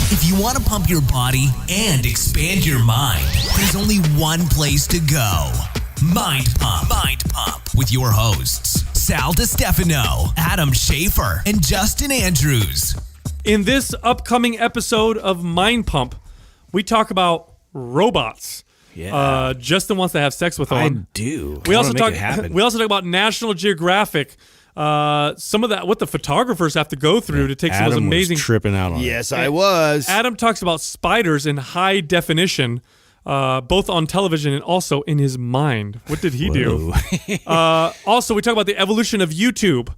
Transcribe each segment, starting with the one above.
If you want to pump your body and expand your mind, there's only one place to go. Mind Pump. Mind Pump with your hosts, Sal DiStefano, Adam Schafer, and Justin Andrews. In this upcoming episode of Mind Pump, we talk about robots. Yeah. Justin wants to have sex with I them. do. We also make it happen. about National Geographic. Some of that, what the photographers have to go through to take some of those Adam amazing. was tripping out on Yes, I was. Adam talks about spiders in high definition, both on television and also in his mind. What did he do? Also, we talk about the evolution of YouTube,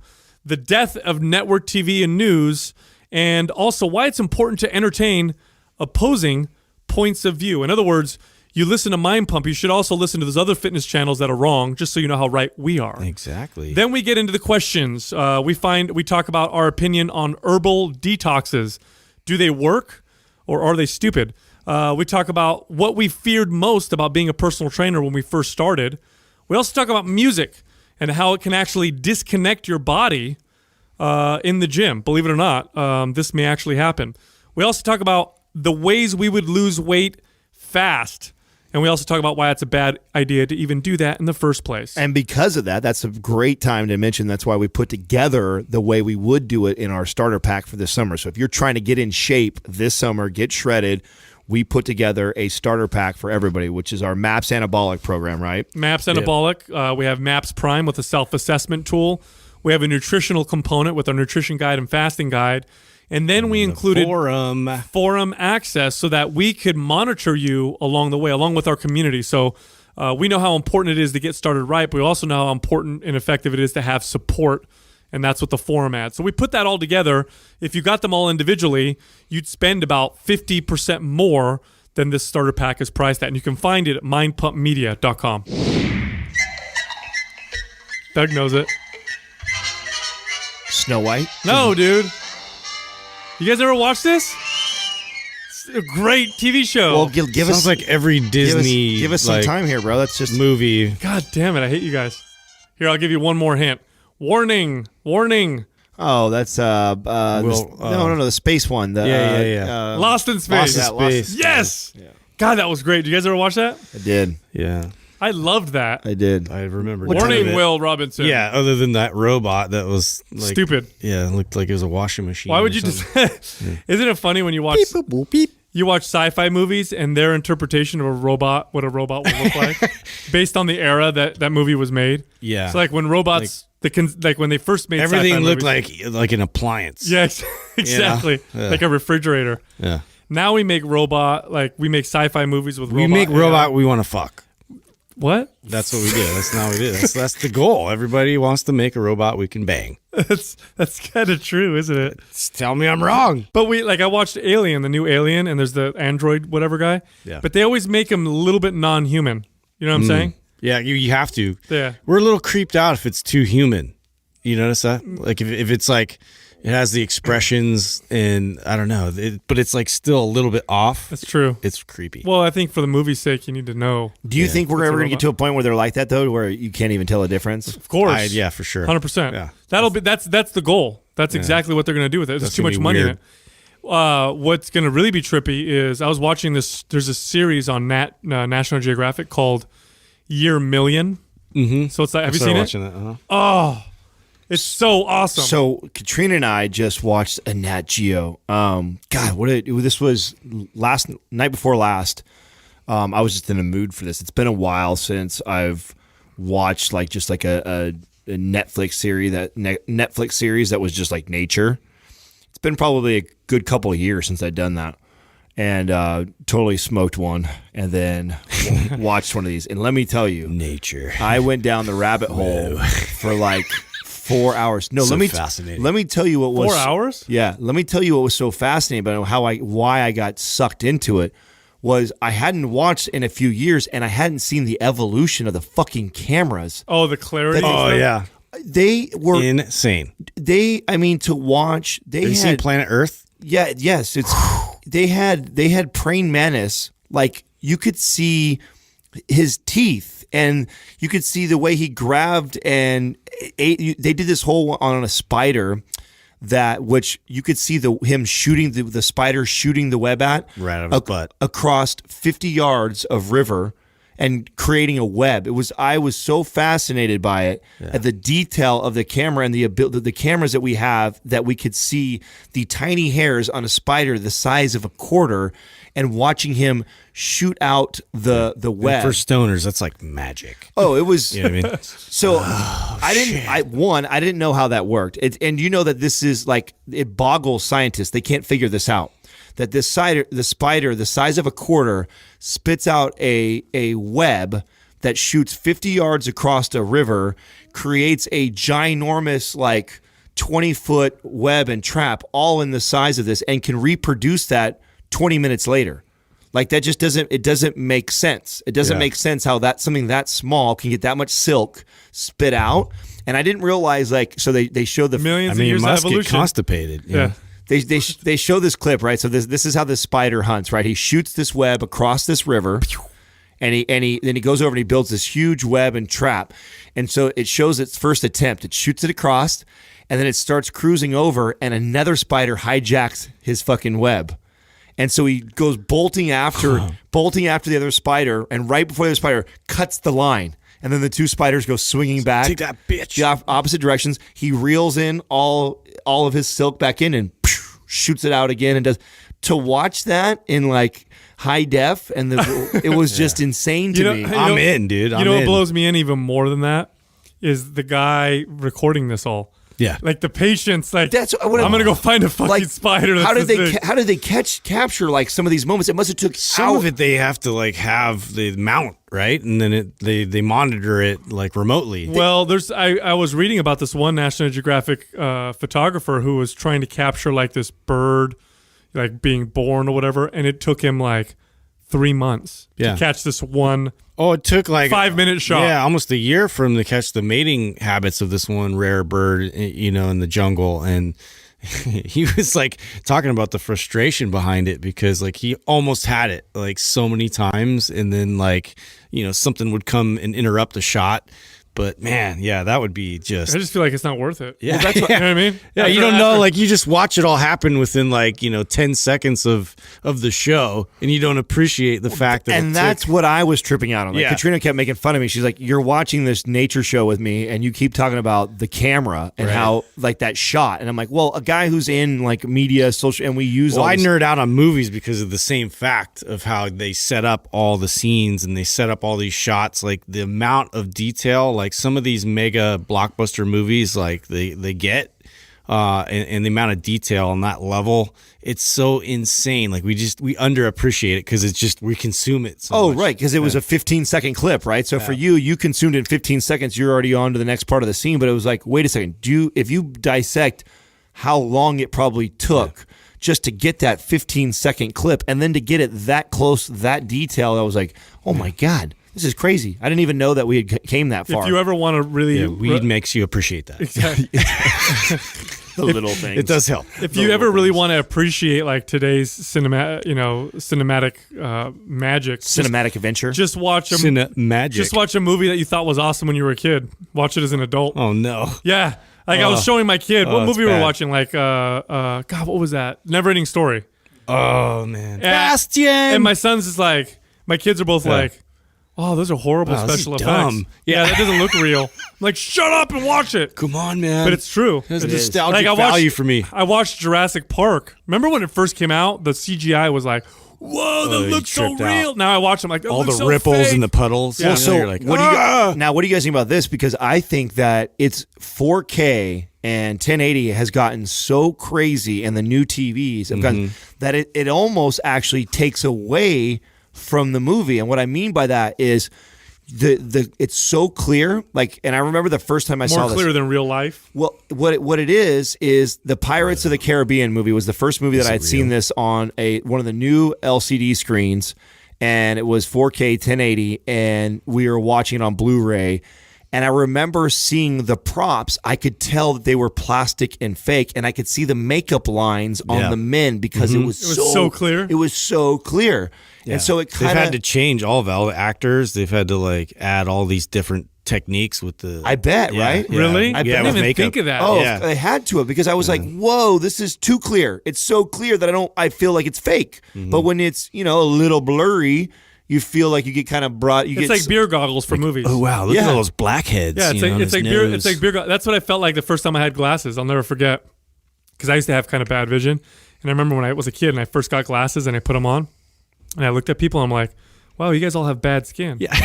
the death of network TV and news, and also why it's important to entertain opposing points of view. In other words, you listen to Mind Pump, you should also listen to those other fitness channels that are wrong, just so you know how right we are. Exactly. Then we get into the questions. We talk about our opinion on herbal detoxes. Do they work or are they stupid? We talk about what we feared most about being a personal trainer when we first started. We also talk about music and how it can actually disconnect your body in the gym. Believe it or not, this may actually happen. We also talk about the ways we would lose weight fast. And we also talk about why it's a bad idea to even do that in the first place. And because of that, that's a great time to mention that's why we put together the way we would do it in our starter pack for this summer. So if you're trying to get in shape this summer, get shredded, we put together a starter pack for everybody, which is our MAPS Anabolic program, right? MAPS Anabolic. We have MAPS Prime with a self-assessment tool. We have a nutritional component with our nutrition guide and fasting guide. And then we included forum access so that we could monitor you along the way, along with our community. So we know how important it is to get started right, but we also know how important and effective it is to have support, and that's what the forum adds. So we put that all together. If you got them all individually, you'd spend about 50% more than this starter pack is priced at, and you can find it at mindpumpmedia.com. Doug knows it. Snow White? No, dude. You guys ever watch this? It's a great TV show. Well, give Sounds us like every Disney give us some like, time here, bro. That's just movie. God damn it, I hate you guys. Here, I'll give you one more hint. Warning. Oh, that's no, the space one. The, Yeah. Lost in Space. Lost in Space. Yes. God, that was great. Did you guys ever watch that? I did. Yeah, I loved that. I did. I remember. Warning, Will Robinson. Yeah, other than that robot that was like, Stupid. Yeah, it looked like it was a washing machine. Why would or you something. just... Isn't it funny when you watch... Beep, boop, boop, beep. You watch sci-fi movies and their interpretation of a robot, what a robot would look like, based on the era that movie was made. Yeah. So like when robots, like when they first made Everything sci-fi looked movies, like an appliance. yeah, exactly, Yeah. like a refrigerator. Yeah. Now we make we make sci-fi movies with We robot. make robot we want to fuck. What? That's what we do. That's not what we do. That's the goal. Everybody wants to make a robot we can bang. That's kind of true, isn't it? Just tell me I'm wrong. But I watched Alien, the new Alien, and there's the android whatever guy. Yeah. But they always make him a little bit non-human. You know what I'm saying? Yeah, you have to. Yeah. We're a little creeped out if it's too human. You notice that? Like if it's like it has the expressions and I don't know, but it's like still a little bit off. That's true. It's creepy. Well, I think for the movie's sake, you need to know. Do you think we're It's a ever going to get robot. to a point where they're like that though, where you can't even tell a difference? Of course. Yeah, for sure. 100%. Yeah. That's the goal. That's exactly what they're going to do with it. There's That's too gonna much be money in weird. it. What's going to really be trippy is I was watching this. There's a series on National Geographic called Year Million. Mm-hmm. So it's like, have you seen watching it? that? Uh-huh. Oh, it's so awesome. So Katrina and I just watched a Nat Geo. This was night before last. I was just in a mood for this. It's been a while since I've watched like a Netflix series that was just like nature. It's been probably a good couple of years since I'd done that, and totally smoked one, and then watched one of these. And let me tell you, Nature. I went down the rabbit hole for like 4 hours. No, So let me fascinating. let me tell you what was 4 hours? Yeah, let me tell you what was so fascinating about why I got sucked into it was I hadn't watched in a few years and I hadn't seen the evolution of the fucking cameras. Oh, the clarity. That- Oh yeah, They were insane. to watch. They Have you seen had Planet Earth? yeah, yes, it's they had praying mantis, like you could see his teeth and you could see the way he grabbed and ate. They did this whole on a spider that which you could see him shooting the spider shooting the web at right out of his butt across 50 yards of river and creating a web. I was so fascinated by it, at the detail of the camera and the cameras that we have, that we could see the tiny hairs on a spider the size of a quarter, and watching him shoot out the web. And for stoners, that's like magic. Oh, it was. You know what I mean? So I didn't know how that worked. And you know that this is like, it boggles scientists. They can't figure this out. That the spider, the size of a quarter, spits out a web that shoots 50 yards across a river, creates a ginormous, like 20-foot web and trap, all in the size of this, and can reproduce that 20 minutes later. Like, that just doesn't make sense. It doesn't make sense how something that small can get that much silk spit out. And I didn't realize, like, so they show the millions of years of evolution. Get constipated. Yeah. They show this clip, right? So this is how the spider hunts, right? He shoots this web across this river, and then he goes over and he builds this huge web and trap. And so it shows its first attempt. It shoots it across, and then it starts cruising over, and another spider hijacks his fucking web. And so he goes bolting after the other spider, and right before the other spider cuts the line. And then the two spiders go swinging back. Take that, bitch. The opposite directions. He reels in all of his silk back in and shoots it out again, and does. To watch that in like high def, and it was just insane to me. I'm in, dude. You know what blows me in even more than that is the guy recording this all. Yeah, like the patience. Like, I'm gonna go find a fucking spider. How did they capture like some of these moments? It must have took some of it. They have to like have the mount right, and then they monitor it like remotely. Well, I was reading about this one National Geographic photographer who was trying to capture like this bird, like being born or whatever, and it took him like 3 months to catch this one. Oh, it took like 5-minute shot. Yeah, almost a year for him to catch the mating habits of this one rare bird, you know, in the jungle. And he was like talking about the frustration behind it, because like he almost had it like so many times, and then like, you know, something would come and interrupt the shot. But man, yeah, that would be just. I just feel like it's not worth it. Yeah, well, that's what, you know what I mean. Yeah, you don't know. Like, you just watch it all happen within like, you know, 10 seconds of the show, and you don't appreciate the fact that. And that's what I was tripping out on. Like, Yeah. Katrina kept making fun of me. She's like, "You're watching this nature show with me, and you keep talking about the camera and how like that shot." And I'm like, "Well, a guy who's in like media, social, and we use." Well, all I this- nerd out on movies because of the same fact of how they set up all the scenes and they set up all these shots. Like the amount of detail, like some of these mega blockbuster movies, like they get, and the amount of detail on that level, it's so insane. Like we underappreciate it because it's just we consume it so much. Right, because it was a 15-second clip, right? So for you consumed it in 15 seconds. You're already on to the next part of the scene. But it was like, wait a second. If you dissect how long it probably took just to get that 15-second clip, and then to get it that close, that detail, I was like, oh my God. This is crazy. I didn't even know that we had came that far. If you ever want to really... weed makes you appreciate that. Exactly. The little things. It does help. If you ever really want to appreciate like today's cinematic magic, cinematic adventure, just watch magic. Just watch a movie that you thought was awesome when you were a kid. Watch it as an adult. Oh no. Yeah. Like I was showing my kid what movie we were bad. watching. Like God, what was that? Never-ending Story. Oh man. Bastion. And my son's is like, my kids are both like, oh, those are horrible special effects. Dumb. Yeah, that doesn't look real. I'm like, shut up and watch it. Come on, man. But it's true. It has It is. nostalgic Like, value for me. I watched Jurassic Park. Remember when it first came out? The CGI was like, whoa, that you looks so tripped out. real. Now I watch them like, all the so ripples fake. and the puddles. Yeah. Well, so you're like, what do you guys think about this? Because I think that it's 4K and 1080 has gotten so crazy, and the new TVs have gotten that it almost actually takes away from the movie. And what I mean by that is the it's so clear. Like, and I remember the first time I saw More this. clear than real life. Well, what it is the Pirates of the Caribbean movie was the first movie that I had seen this on one of the new LCD screens, and it was 4K 1080, and we were watching it on Blu-ray. And I remember seeing the props. I could tell that they were plastic and fake, and I could see the makeup lines on the men because it was so clear. It was so clear. And so it They've kind had of to change all the actors. They've had to like add all these different techniques with the. I bet, right? Yeah. Really? I I didn't even think of that. Oh, they had to have, because I was like, whoa, this is too clear. It's so clear that I feel like it's fake. But when it's, a little blurry, you feel like you get kind of brought. It's like beer goggles for movies. Oh wow! Look at all those blackheads. Yeah, it's like beer. It's like beer. That's what I felt like the first time I had glasses. I'll never forget, because I used to have kind of bad vision, and I remember when I was a kid and I first got glasses and I put them on, and I looked at people and I'm like, wow, you guys all have bad skin. Yeah.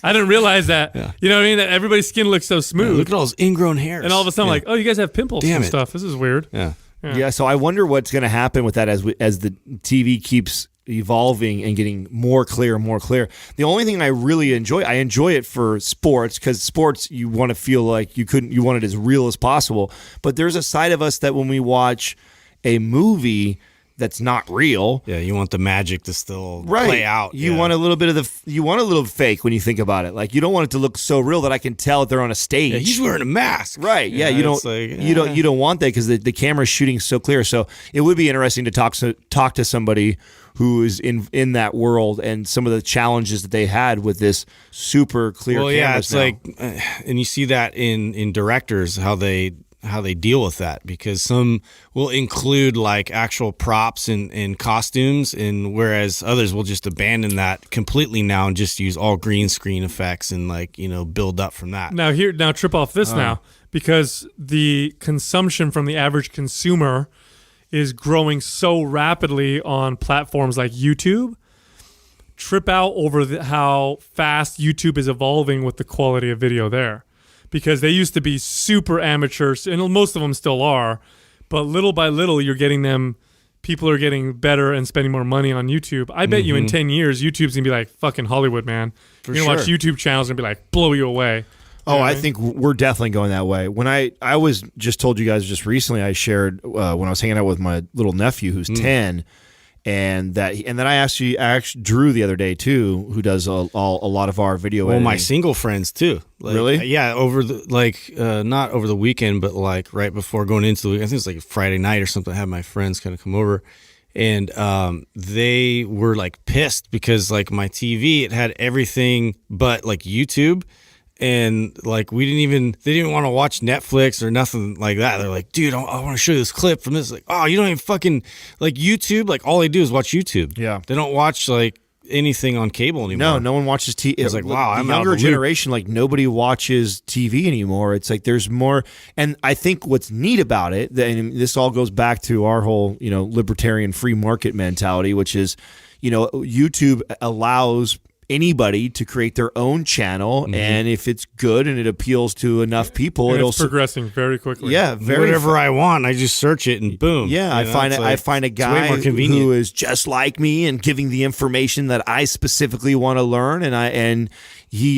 I didn't realize that. Yeah. You know what I mean? That everybody's skin looks so smooth. Yeah, look at all those ingrown hairs. And all of a sudden, I'm like, oh, you guys have pimples Damn and it. stuff. This is weird. Yeah. So I wonder what's going to happen with that as the TV keeps evolving and getting more clear and more clear. The only thing I really enjoy it for sports, because sports, you want to feel like you want it as real as possible. But there's a side of us that when we watch a movie that's not real. Yeah, you want the magic to still play out. You want a little bit of you want a little fake when you think about it. Like, you don't want it to look so real that I can tell that they're on a stage. Yeah, he's wearing a mask. Right. Yeah, you don't you don't want that, because the camera's shooting so clear. So it would be interesting to talk to somebody who is in that world and some of the challenges that they had with this super clear cameras. Yeah, it's now. like, and you see that in directors, how they deal with that, because some will include like actual props and costumes, and whereas others will just abandon that completely now and just use all green screen effects and build up from that. Now trip off this now, because the consumption from the average consumer is growing so rapidly on platforms like YouTube. Trip out over how fast YouTube is evolving with the quality of video there. Because they used to be super amateur, and most of them still are, but little by little, people are getting better and spending more money on YouTube. I bet you in 10 years, YouTube's going to be like fucking Hollywood, man. You're going to watch YouTube channels and be like, blow you away. Oh, I think we're definitely going that way. When I was just told you guys just recently, I shared when I was hanging out with my little nephew who's 10, and then I actually Drew the other day too, who does a lot of our video editing. My single friends too. Really? Yeah, over the not over the weekend, but like right before going into the weekend. I think it's like Friday night or something. I had my friends kind of come over, and they were like pissed because like my TV, it had everything but like YouTube. And like they didn't want to watch Netflix or nothing like that. They're like, dude, I want to show you this clip from this. Like, oh, you don't even fucking like YouTube. Like, all they do is watch YouTube. Yeah, they don't watch like anything on cable anymore. No one watches TV. It's like, wow, I'm the younger generation. Like, nobody watches TV anymore. It's like there's more. And I think what's neat about it, and this all goes back to our whole libertarian free market mentality, which is YouTube allows anybody to create their own channel, and if it's good and it appeals to enough people, it's progressing very quickly. Yeah, whatever I want, I just search it and boom. Yeah, I find a guy who is just like me and giving the information that I specifically want to learn, and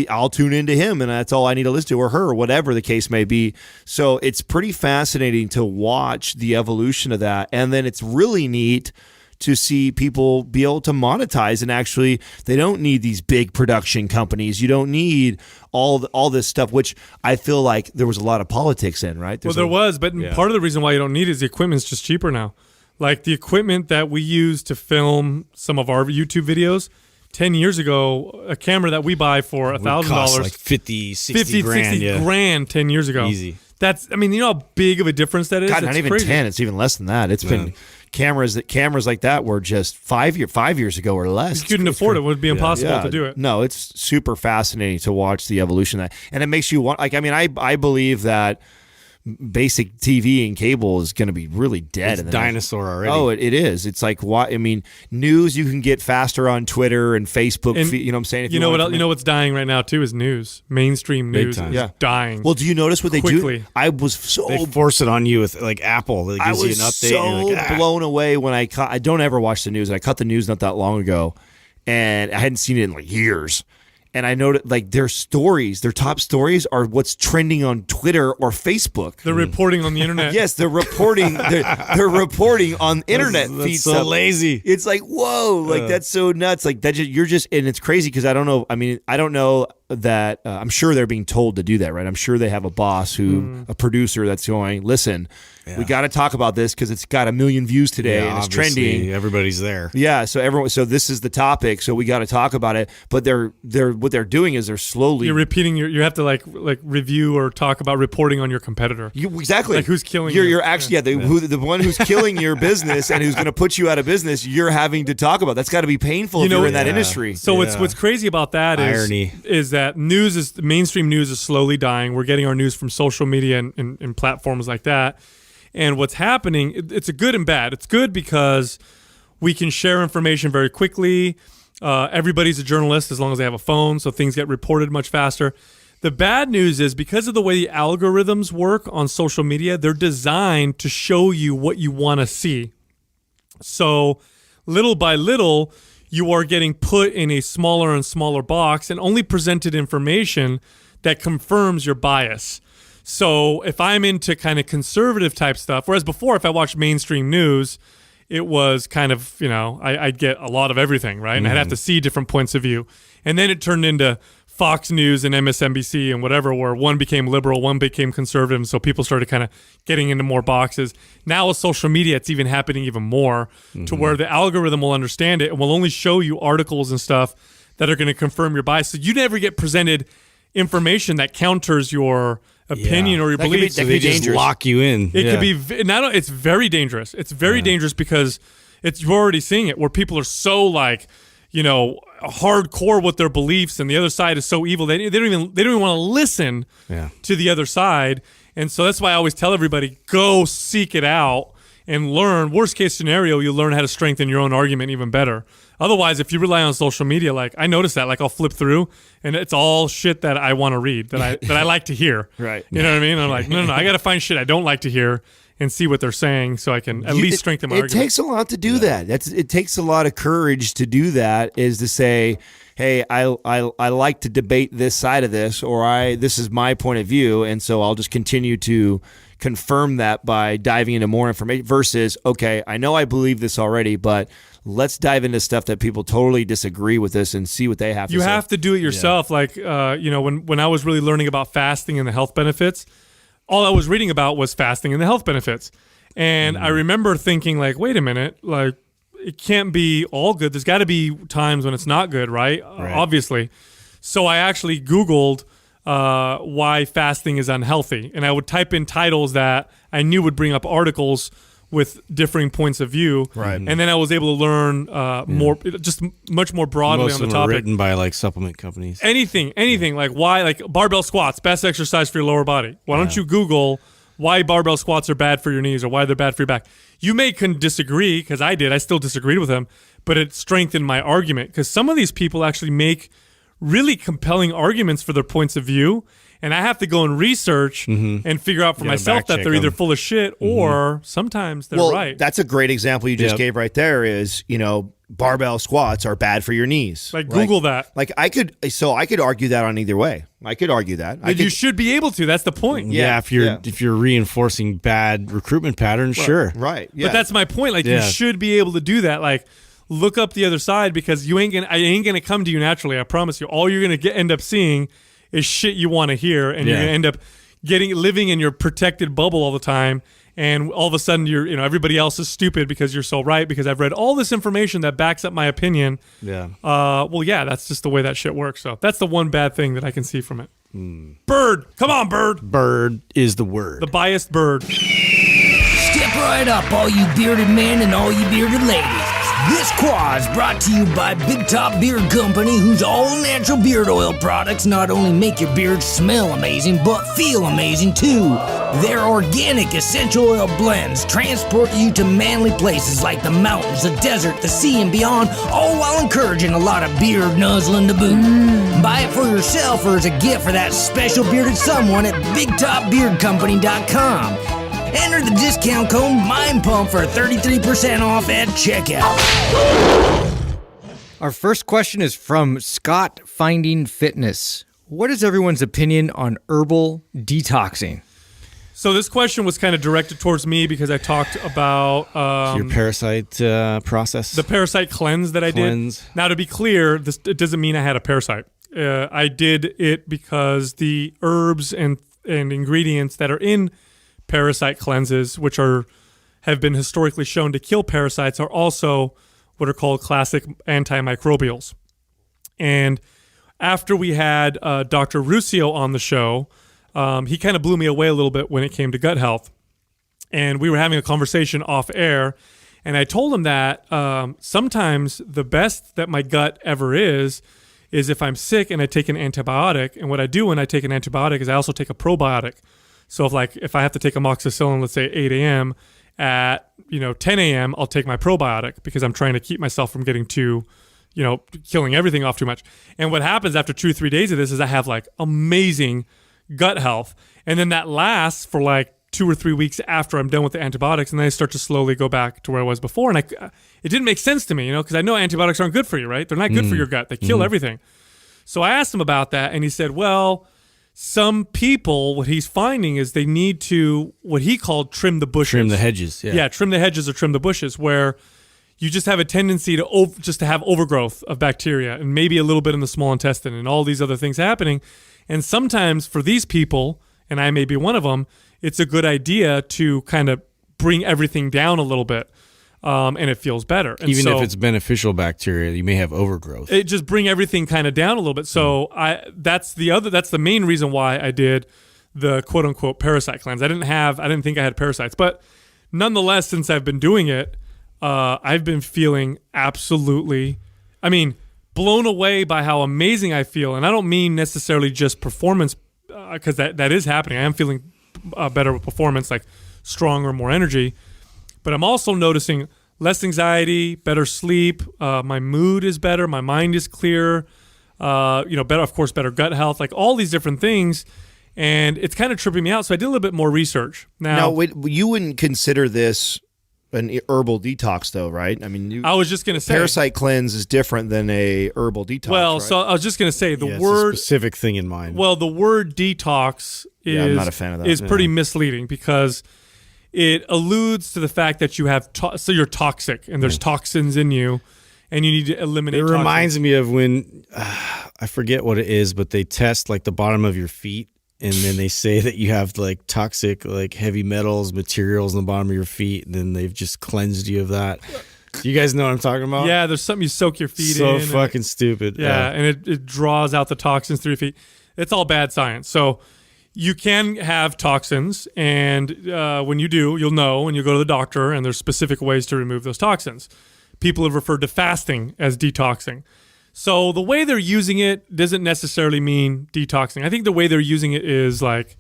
I'll tune into him, and that's all I need to listen to, or her, or whatever the case may be. So it's pretty fascinating to watch the evolution of that, and then it's really neat to see people be able to monetize, and actually they don't need these big production companies. You don't need all this stuff, which I feel like there was a lot of politics in, right? But part of the reason why you don't need it is the equipment's just cheaper now. Like the equipment that we use to film some of our YouTube videos, 10 years ago, a camera that we buy for $1,000, like 50, 60 grand 10 years ago. Easy. That's, I mean, you know how big of a difference that is? God, not even crazy. 10. It's even less than that. It's been cameras like that were just 5 years ago or less. You couldn't afford it. It would be impossible to do it. No, it's super fascinating to watch the evolution of that. And it makes you want, like, I mean, I believe that basic TV and cable is going to be really dead. It's dinosaur already. Oh, it is. It's like, why? I mean, news you can get faster on Twitter and Facebook. And you know what I'm saying? You know what's dying right now too is news. Mainstream news is dying. Well, do you notice what quickly. They do? I was they force it on you with like Apple. That gives you an update. I was so blown away when I don't ever watch the news. And I cut the news not that long ago, and I hadn't seen it in like years. And I noticed, like, their top stories are what's trending on Twitter or Facebook. They're reporting on the internet. Yes, they're reporting. They're reporting on internet feeds. So lazy. It's like, whoa, like that's so nuts. Like that, you're just, and it's crazy because I don't know. I mean, I don't know that I'm sure they're being told to do that, right? I'm sure they have a boss a producer that's going, listen, we got to talk about this because it's got 1 million views today and it's trending. Everybody's there. Yeah, so this is the topic, so we got to talk about it. But they're what they're doing is they're slowly you're repeating you have to like review or talk about reporting on your competitor. Exactly. Like who's killing you're actually the one who's killing your business and who's going to put you out of business. You're having to talk about. That's got to be painful if you're in that industry. So what's crazy about that is that mainstream news is slowly dying. We're getting our news from social media and platforms like that. And what's happening, it's a good and bad. It's good because we can share information very quickly. Everybody's a journalist as long as they have a phone, so things get reported much faster. The bad news is because of the way the algorithms work on social media, they're designed to show you what you want to see. So little by little, you are getting put in a smaller and smaller box and only presented information that confirms your bias. So if I'm into kind of conservative type stuff, whereas before, if I watched mainstream news, it was kind of, I'd get a lot of everything, right? And I'd have to see different points of view. And then it turned into Fox News and MSNBC and whatever, where one became liberal, one became conservative. And so people started kind of getting into more boxes. Now with social media, it's even happening even more to where the algorithm will understand it and will only show you articles and stuff that are going to confirm your bias. So you never get presented information that counters your opinion or your beliefs. That could be just lock you in. It could be it's very dangerous. It's very dangerous because you're already seeing it where people are so hardcore with their beliefs and the other side is so evil. They don't even want to listen to the other side. And so that's why I always tell everybody, go seek it out and learn. Worst case scenario, you'll learn how to strengthen your own argument even better. Otherwise, if you rely on social media, like I notice that, like I'll flip through and it's all shit that I want to read, that I like to hear. Right. You know what I mean? I'm like, no, I got to find shit I don't like to hear and see what they're saying so I can at least strengthen my argument. It takes a lot to do that. It takes a lot of courage to do that, is to say, hey, I like to debate this side of this, or this is my point of view, and so I'll just continue to confirm that by diving into more information versus, okay, I know I believe this already, but let's dive into stuff that people totally disagree with this and see what they have to say. You have to do it yourself. Like, when I was really learning about fasting and the health benefits, all I was reading about was fasting and the health benefits. And I remember thinking, like, wait a minute, like, it can't be all good. There's got to be times when it's not good, right? Obviously. So I actually Googled why fasting is unhealthy. And I would type in titles that I knew would bring up articles with differing points of view. Right. And then I was able to learn more, just much more broadly Most on the of them topic. are written by like supplement companies. Anything, like why, like barbell squats, best exercise for your lower body. Why don't you Google why barbell squats are bad for your knees or why they're bad for your back? You may disagree, because I still disagreed with him, but it strengthened my argument because some of these people actually make really compelling arguments for their points of view. And I have to go and research and figure out for myself that they're either full of shit or sometimes they're right. That's a great example you just gave right there is, barbell squats are bad for your knees. Like Google that. Like I could argue that on either way. I could argue that. You should be able to. That's the point. Yeah, if you're reinforcing bad recruitment patterns, sure. Right. Yeah. But that's my point. Like you should be able to do that. Like look up the other side because I ain't gonna come to you naturally. I promise you. All you're gonna end up seeing is shit you want to hear, and you're gonna end up living in your protected bubble all the time. And all of a sudden, everybody else is stupid because you're so right. Because I've read all this information that backs up my opinion. Yeah. That's just the way that shit works. So that's the one bad thing that I can see from it. Bird, come on, Bird. Bird is the word. The biased bird. Step right up, all you bearded men and all you bearded ladies. This quad is brought to you by Big Top Beard Company, whose all-natural beard oil products not only make your beard smell amazing, but feel amazing too. Their organic essential oil blends transport you to manly places like the mountains, the desert, the sea, and beyond, all while encouraging a lot of beard nuzzling to boot. Buy it for yourself or as a gift for that special bearded someone at BigTopBeardCompany.com. Enter the discount code MINDPUMP for 33% off at checkout. Our first question is from Scott Finding Fitness. What is everyone's opinion on herbal detoxing? So this question was kind of directed towards me because I talked about your parasite process. The parasite cleanse that I did. Now, to be clear, it doesn't mean I had a parasite. I did it because the herbs and ingredients that are in parasite cleanses, which have been historically shown to kill parasites, are also what are called classic antimicrobials. And after we had Dr. Ruscio on the show, he kind of blew me away a little bit when it came to gut health. And we were having a conversation off air, and I told him that sometimes the best that my gut ever is if I'm sick and I take an antibiotic. And what I do when I take an antibiotic is I also take a probiotic. So if I have to take amoxicillin, let's say 8 a.m., at 10 a.m., I'll take my probiotic because I'm trying to keep myself from getting too, killing everything off too much. And what happens after 2-3 days of this is I have like amazing gut health. And then that lasts for like 2 or 3 weeks after I'm done with the antibiotics, and then I start to slowly go back to where I was before. And it didn't make sense to me, because I know antibiotics aren't good for you, right? They're not good for your gut. They kill everything. So I asked him about that, and he said, well, some people, what he's finding is they need to, what he called, trim the bushes. Trim the hedges, yeah. Yeah, trim the hedges or trim the bushes, where you just have a tendency to have overgrowth of bacteria and maybe a little bit in the small intestine and all these other things happening. And sometimes for these people, and I may be one of them, it's a good idea to kind of bring everything down a little bit, and it feels better. And even if it's beneficial bacteria, you may have overgrowth. It just bring everything kind of down a little bit. So that's the main reason why I did the quote unquote parasite cleanse. I didn't think I had parasites, but nonetheless, since I've been doing it, I've been feeling absolutely, blown away by how amazing I feel. And I don't mean necessarily just performance, because that is happening. I am feeling better with performance, like stronger, more energy. But I'm also noticing less anxiety, better sleep. My mood is better. My mind is clearer. Better, of course, better gut health. Like all these different things, and it's kind of tripping me out. So I did a little bit more research. Now, wait, you wouldn't consider this an herbal detox, though, right? I was just going to say parasite cleanse is different than a herbal detox. Well, right? so I was just going to say it's a specific thing in mind. Well, the word detox I'm not a fan of that. Is pretty misleading because it alludes to the fact that you have so you're toxic and there's toxins in you, and you need to eliminate. It toxins. Reminds me of when I forget what it is, but they test like the bottom of your feet, and then they say that you have like toxic, like heavy metals, materials in the bottom of your feet, and then they've just cleansed you of that. Do you guys know what I'm talking about? Yeah, there's something you soak your feet in. So fucking stupid. Yeah, and it draws out the toxins through your feet. It's all bad science. So you can have toxins, and when you do, you'll know, and you'll go to the doctor, and there's specific ways to remove those toxins. People have referred to fasting as detoxing. So the way they're using it doesn't necessarily mean detoxing. I think the way they're using it is like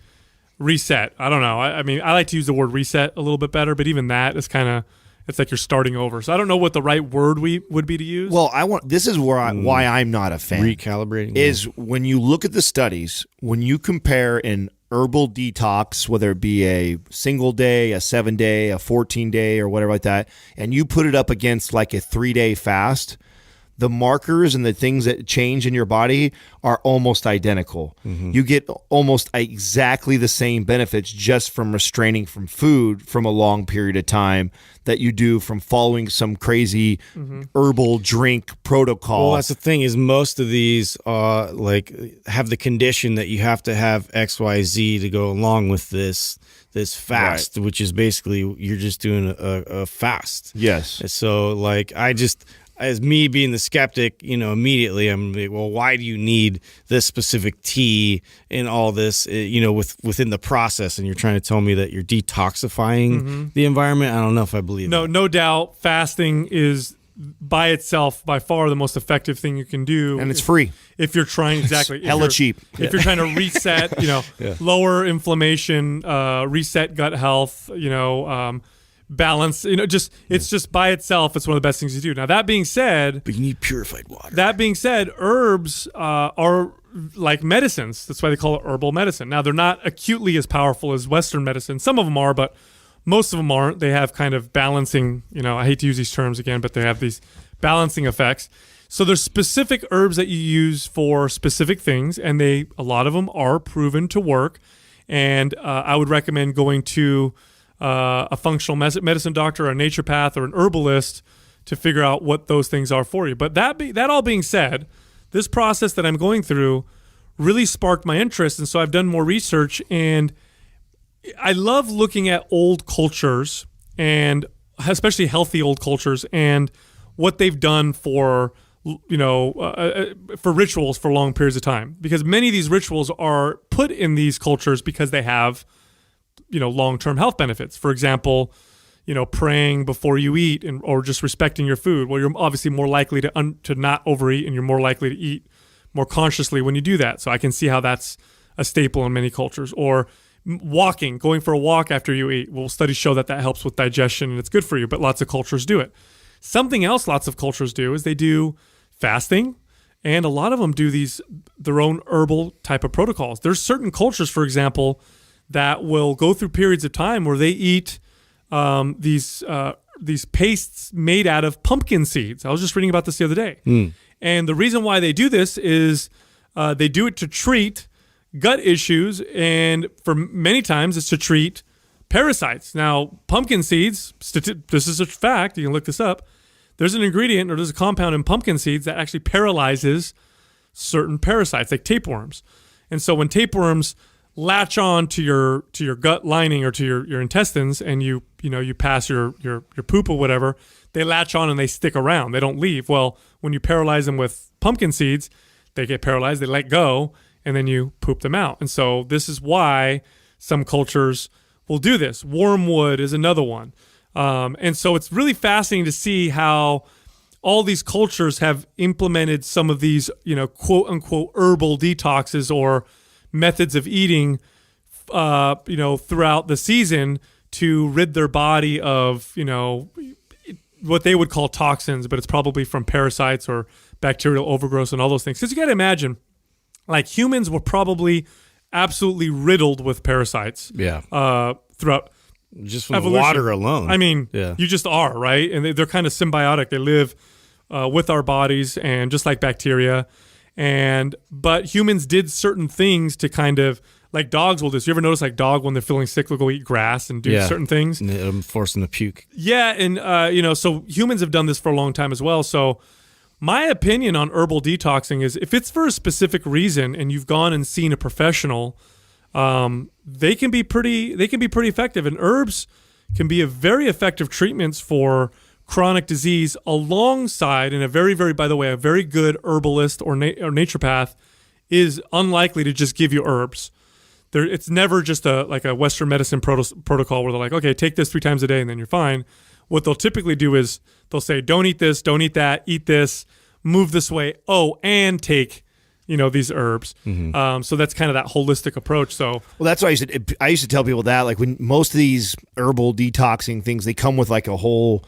reset. I don't know. I like to use the word reset a little bit better, but even that is kind of, it's like you're starting over. So I don't know what the right word would be to use. Well, this is why I'm not a fan. Recalibrating. Is when you look at the studies, when you compare an herbal detox, whether it be a single day, a 7-day, a 14-day, or whatever like that, and you put it up against like a 3-day fast, the markers and the things that change in your body are almost identical. Mm-hmm. You get almost exactly the same benefits just from restraining from food from a long period of time that you do from following some crazy herbal drink protocol. Well, that's the thing is most of these like have the condition that you have to have XYZ to go along with this fast, right, which is basically you're just doing a fast. Yes. So like as me being the skeptic, immediately I'm like, well, why do you need this specific tea and all this, within the process? And you're trying to tell me that you're detoxifying the environment? I don't know if I believe that. No doubt fasting is by itself by far the most effective thing you can do. And it's free. If you're trying, exactly. Hella cheap. If you're trying to reset, lower inflammation, reset gut health, balance, it's just by itself, it's one of the best things to do. Now that being said, but you need purified water. That being said, herbs are like medicines. That's why they call it herbal medicine. Now they're not acutely as powerful as Western medicine. Some of them are, but most of them aren't. They have kind of balancing, I hate to use these terms again, but they have these balancing effects. So there's specific herbs that you use for specific things, and a lot of them are proven to work. And I would recommend going to a functional medicine doctor, a naturopath, or an herbalist to figure out what those things are for you. But that all being said, this process that I'm going through really sparked my interest. And so I've done more research, and I love looking at old cultures, and especially healthy old cultures, and what they've done for rituals for long periods of time, because many of these rituals are put in these cultures because they have, long-term health benefits. For example, praying before you eat, or just respecting your food. Well, you're obviously more likely to not overeat, and you're more likely to eat more consciously when you do that. So I can see how that's a staple in many cultures. Or walking, going for a walk after you eat. Well, studies show that helps with digestion and it's good for you, but lots of cultures do it. Something else lots of cultures do is they do fasting, and a lot of them do their own herbal type of protocols. There's certain cultures, for example, that will go through periods of time where they eat these pastes made out of pumpkin seeds. I was just reading about this the other day. And the reason why they do this is they do it to treat gut issues, and for many times it's to treat parasites. Now, pumpkin seeds, this is a fact, you can look this up, there's an ingredient or there's a compound in pumpkin seeds that actually paralyzes certain parasites, like tapeworms. And so when tapeworms latch on to your gut lining or to your intestines, and you pass your poop or whatever, they latch on and they stick around. They don't leave. Well, when you paralyze them with pumpkin seeds, they get paralyzed, they let go, and then you poop them out. And so this is why some cultures will do this. Wormwood is another one. And so it's really fascinating to see how all these cultures have implemented some of these, quote unquote herbal detoxes or methods of eating, throughout the season to rid their body of, what they would call toxins, but it's probably from parasites or bacterial overgrowth and all those things. Because you got to imagine, like, humans were probably absolutely riddled with parasites. Yeah. Throughout just from evolution. Water alone. I mean, You just are, right? And they're kind of symbiotic. They live with our bodies, and just like bacteria. But humans did certain things to kind of, like dogs will do this. You ever notice, like, dog, when they're feeling sick, will go eat grass and do certain things? And force them to puke. Yeah, and so humans have done this for a long time as well. So my opinion on herbal detoxing is, if it's for a specific reason and you've gone and seen a professional, they can be pretty effective. And herbs can be a very effective treatments for chronic disease, alongside, and a very, very, by the way, a very good herbalist or naturopath is unlikely to just give you herbs. It's never just a Western medicine protocol where they're like, okay, take this 3 times a day and then you're fine. What they'll typically do is they'll say, don't eat this, don't eat that, eat this, move this way. Oh, and take, these herbs. Mm-hmm. So that's kind of that holistic approach. So, well, that's why I used to tell people that, like, when most of these herbal detoxing things, they come with like a whole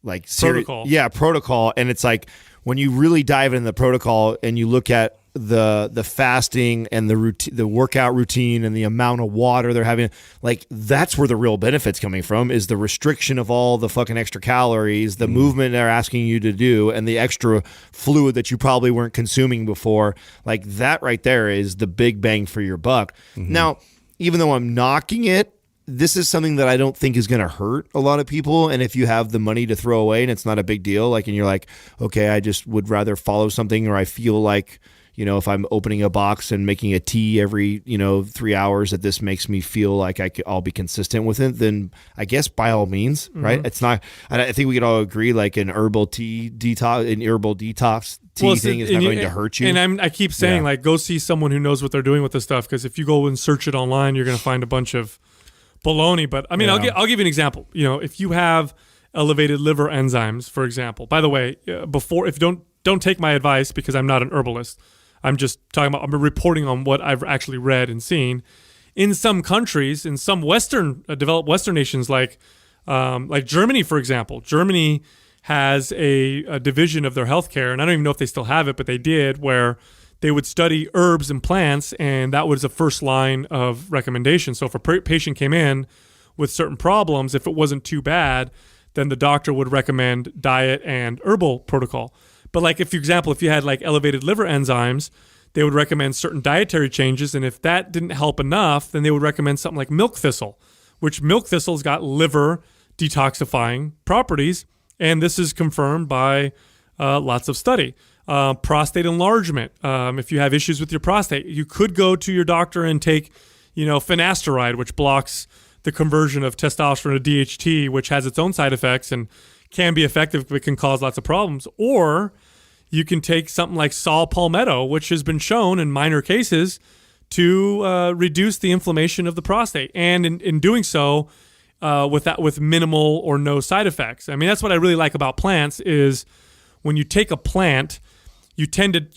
protocol. Protocol. And it's like, when you really dive into the protocol and you look at the fasting and the workout routine and the amount of water they're having, like, that's where the real benefit's coming from, is the restriction of all the fucking extra calories, the movement they're asking you to do, and the extra fluid that you probably weren't consuming before. Like, that right there is the big bang for your buck. Mm-hmm. Now, even though I'm knocking it, this is something that I don't think is going to hurt a lot of people. And if you have the money to throw away and it's not a big deal, like, and you're like, okay, I just would rather follow something, or I feel like, if I'm opening a box and making a tea every, 3 hours, that this makes me feel like I'll be consistent with it, then I guess by all means, mm-hmm. right? It's not, I think we could all agree, like, an herbal detox thing is not going to hurt you. And I keep saying, like, go see someone who knows what they're doing with this stuff, because if you go and search it online, you're going to find a bunch of baloney. But I mean, I'll give you an example. If you have elevated liver enzymes, for example, by the way, don't take my advice, because I'm not an herbalist. I'm I'm reporting on what I've actually read and seen. In some countries, in some developed Western nations, like Germany, for example, Germany has a division of their healthcare, and I don't even know if they still have it, but they did, where they would study herbs and plants, and that was the first line of recommendation. So if a patient came in with certain problems, if it wasn't too bad, then the doctor would recommend diet and herbal protocol. But, like, for example, if you had, like, elevated liver enzymes, they would recommend certain dietary changes. And if that didn't help enough, then they would recommend something like milk thistle, which milk thistle's got liver detoxifying properties. And this is confirmed by lots of study. prostate enlargement. If you have issues with your prostate, you could go to your doctor and take, finasteride, which blocks the conversion of testosterone to DHT, which has its own side effects and can be effective, but can cause lots of problems. Or you can take something like saw palmetto, which has been shown in minor cases to reduce the inflammation of the prostate, and in doing so, with minimal or no side effects. I mean, that's what I really like about plants is when you take a plant, you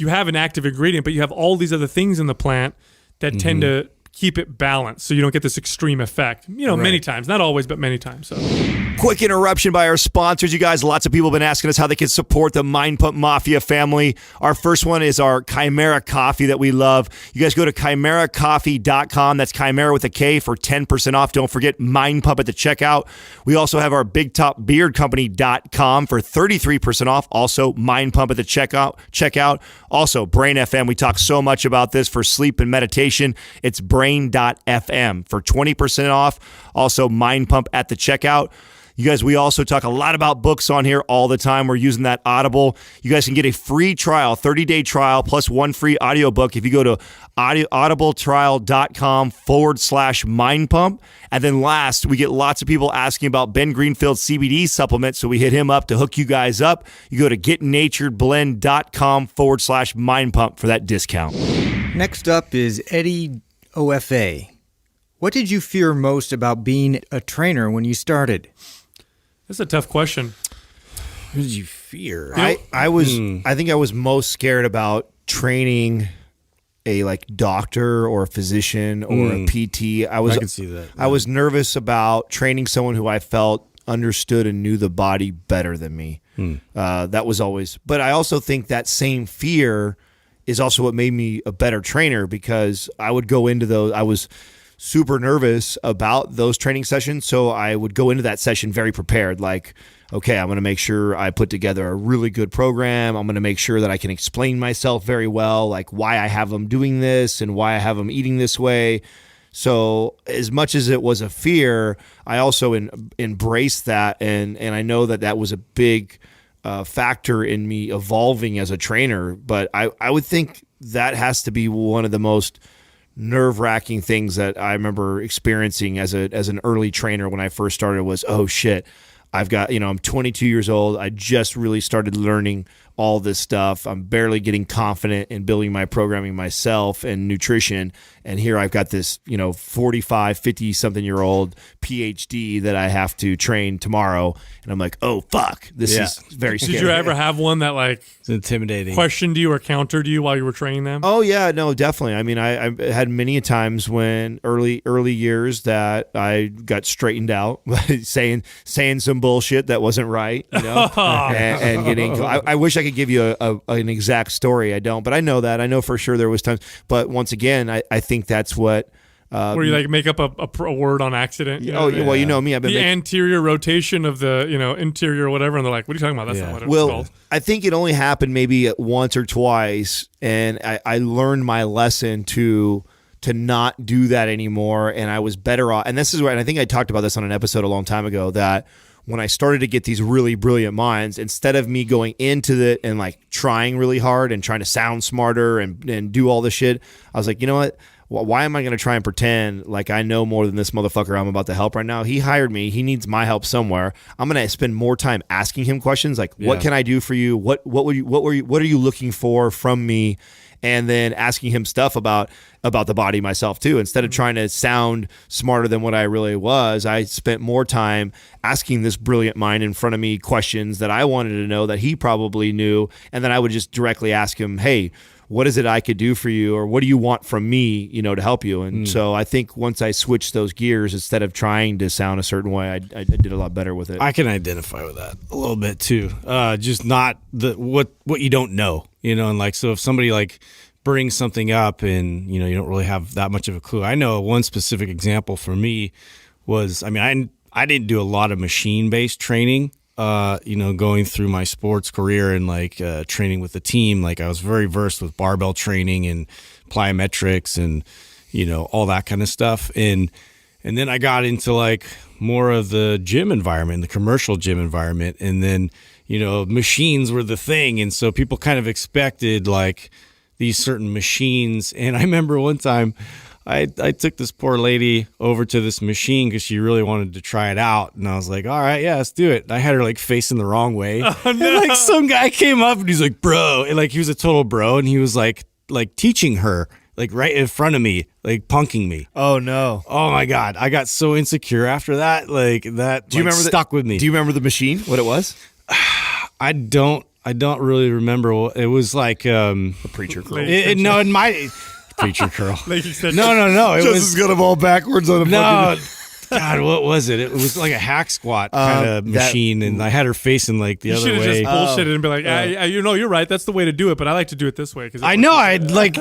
have an active ingredient, but you have all these other things in the plant that tend to keep it balanced, so you don't get this extreme effect. Many times, not always, but many times. So. Quick interruption by our sponsors, you guys. Lots of people have been asking us how they can support the Mind Pump Mafia family. Our first one is our Chimera coffee that we love. You guys go to chimeracoffee.com. That's Chimera with a K for 10% off. Don't forget Mind Pump at the checkout. We also have our BigTopBeardCompany.com for 33% off. Also, Mind Pump at the checkout. Also, Brain FM. We talk so much about this for sleep and meditation. It's Brain.fm for 20% off. Also, Mind Pump at the checkout. You guys, we also talk a lot about books on here all the time. We're using that Audible. You guys can get a free trial, 30-day trial, plus one free audiobook if you go to audibletrial.com/mindpump. And then last, we get lots of people asking about Ben Greenfield's CBD supplement, so we hit him up to hook you guys up. You go to getnaturedblend.com/mindpump for that discount. Next up is Eddie OFA. What did you fear most about being a trainer when you started? That's a tough question. What did you fear? I think I was most scared about training a doctor or a physician or a PT. I can see that. I was nervous about training someone who I felt understood and knew the body better than me. That was always. But I also think that same fear is also what made me a better trainer, because I would go into those. I was super nervous about those training sessions, so I would go into that session very prepared. Like, okay, I'm going to make sure I put together a really good program. I'm going to make sure that I can explain myself very well, like why I have them doing this and why I have them eating this way. So as much as it was a fear, I also embraced that, and I know that was a big factor in me evolving as a trainer. But I would think that has to be one of the most nerve-wracking things that I remember experiencing as an early trainer when I first started was, oh shit, I've got, I'm 22 years old. I just really started learning all this stuff. I'm barely getting confident in building my programming myself and nutrition. And here I've got this, 45, 50 something year old PhD that I have to train tomorrow. And I'm like, oh fuck, this is very scary. Did you ever have one that it's intimidating, questioned you or countered you while you were training them? Oh yeah, no, definitely. I mean, I had many times when early years that I got straightened out saying some bullshit that wasn't right, and getting. I wish I could give you an exact story. I don't, but I know that. I know for sure there was times. But once again, I think that's what. Where you make up a word on accident. Well, you know me. I've been anterior rotation of the interior or whatever, and they're like, "What are you talking about? That's not what it's called." I think it only happened maybe once or twice, and I learned my lesson to not do that anymore, and I was better off. And this is where, and I think I talked about this on an episode a long time ago, that when I started to get these really brilliant minds, instead of me going into it and trying really hard and trying to sound smarter and do all this shit, I was like, you know what? Why am I going to try and pretend like I know more than this motherfucker I'm about to help right now? He hired me. He needs my help somewhere. I'm going to spend more time asking him questions like, what can I do for you? What are you looking for from me? And then asking him stuff about the body myself too. Instead of trying to sound smarter than what I really was, I spent more time asking this brilliant mind in front of me questions that I wanted to know that he probably knew. And then I would just directly ask him, hey, what is it I could do for you? Or what do you want from me, to help you? And so I think once I switched those gears, instead of trying to sound a certain way, I did a lot better with it. I can identify with that a little bit too. Just not what you don't know, and so if somebody brings something up and, you don't really have that much of a clue. I know one specific example for me was, I didn't do a lot of machine-based training, going through my sports career and training with the team. I was very versed with barbell training and plyometrics and, all that kind of stuff. And then I got into more of the gym environment, the commercial gym environment. And then, machines were the thing. And so people kind of expected like these certain machines. And I remember one time I took this poor lady over to this machine because she really wanted to try it out. And I was like, all right, yeah, let's do it. And I had her like facing the wrong way. Oh, no. And like some guy came up and he's like, bro. And like he was a total bro. And he was like teaching her like right in front of me, like punking me. Oh no. Oh my God. I got so insecure after that. Like that stuck with me. Do you remember the machine? What it was? I don't really remember. It was like a preacher curl. No, in my preacher curl. No. It Just was got them all backwards on a fucking. God, what was it? It was like a hack squat kind of machine, and I had her facing like the other way. You should have just bullshitted and be like, you're right. That's the way to do it, but I like to do it this way. I know.